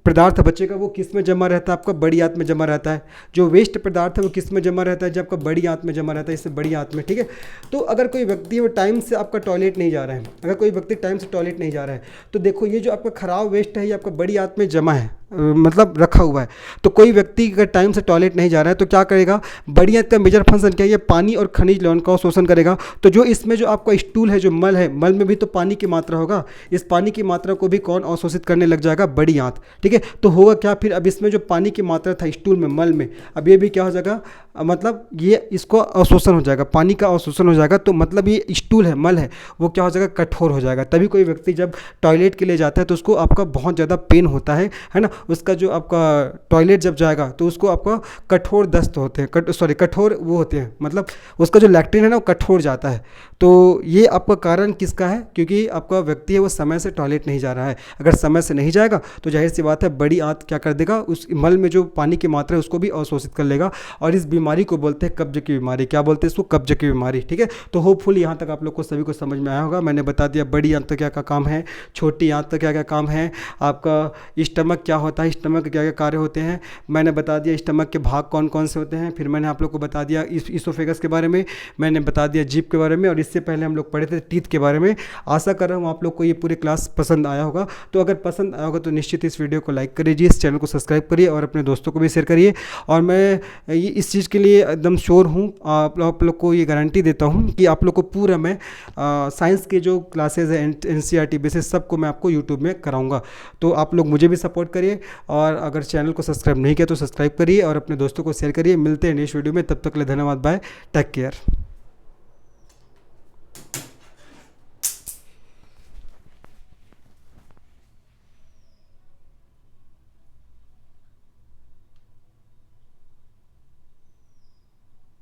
पदार्थ बचेगा वो किस में जमा रहता है, आपका बड़ी आंत में जमा रहता है। जो वेस्ट पदार्थ है वो किस में जमा रहता है, जब आपका बड़ी आंत में जमा रहता है, इससे बड़ी आंत में। ठीक है, तो अगर कोई व्यक्ति वो टाइम से आपका टॉयलेट नहीं जा रहा है, तो देखो ये जो आपका खराब वेस्ट है ये आपका बड़ी आंत में जमा है, मतलब रखा हुआ है। तो कोई व्यक्ति अगर टाइम से टॉयलेट नहीं जा रहा है तो क्या करेगा, बड़ी आंत का मेजर फंक्शन क्या है, ये पानी और खनिज लवण का शोषण करेगा। तो जो इसमें जो आपका स्टूल है, जो मल है, मल में भी तो पानी की मात्रा होगा। इस पानी की मात्रा को भी कौन अवशोषित करने लग जाएगा, बड़ी आंत। ठीक है, तो होगा क्या फिर, अब इसमें जो पानी की मात्रा था स्टूल में, मल में, अब ये भी क्या हो जाएगा, मतलब ये इसको अवशोषण हो जाएगा, पानी का अवशोषण हो जाएगा। तो मतलब ये स्टूल है, मल है, वो क्या हो जाएगा, कठोर हो जाएगा। तभी कोई व्यक्ति जब टॉयलेट के लिए जाता है तो उसको आपका बहुत ज़्यादा पेन होता है ना। उसका जो आपका टॉयलेट जब जाएगा तो उसको आपका कठोर दस्त होते हैं, कठोर वो होते हैं, मतलब उसका जो लैक्टिन है ना वो कठोर जाता है। तो ये आपका कारण किसका है, क्योंकि आपका व्यक्ति है वो समय से टॉयलेट नहीं जा रहा है। अगर समय से नहीं जाएगा तो जाहिर सी बात है बड़ी आंत क्या कर देगा, उस मल में जो पानी की मात्रा है उसको भी अवशोषित कर लेगा। और इस बीमारी को बोलते हैं कब्ज की बीमारी। क्या बोलते हैं इसको, कब्ज की बीमारी। ठीक है, तो होपफुल यहाँ तक आप लोग को सभी को समझ में आया होगा। मैंने बता दिया बड़ी आंत का क्या क्या काम है, छोटी आंत का क्या क्या काम है, आपका स्टमक क्या होता है, स्टमक के क्या क्या कार्य होते हैं। मैंने बता दिया स्टमक के भाग कौन कौन से होते हैं। फिर मैंने आप लोग को बता दिया इसोफेगस के बारे में, मैंने बता दिया जीभ के बारे में, और इससे पहले हम लोग पढ़े थे टीथ के बारे में। आशा कर रहा हूँ आप लोग को ये पूरी क्लास पसंद आया होगा। तो अगर पसंद आया होगा तो निश्चित इस वीडियो को लाइक करिए, इस चैनल को सब्सक्राइब करिए और अपने दोस्तों को भी शेयर करिए। और मैं ये इस चीज़ के लिए एकदम श्योर हूँ, आप लोग को ये गारंटी देता हूँ कि आप लोग को पूरा मैं साइंस के जो क्लासेज है NCERT बेसिस सबको मैं आपको यूट्यूब में कराऊंगा। तो आप लोग मुझे भी सपोर्ट करिए, और अगर चैनल को सब्सक्राइब नहीं किया तो सब्सक्राइब करिए और अपने दोस्तों को शेयर करिए। मिलते हैं नेक्स्ट वीडियो में, तब तक के लिए धन्यवाद, बाय, टेक केयर।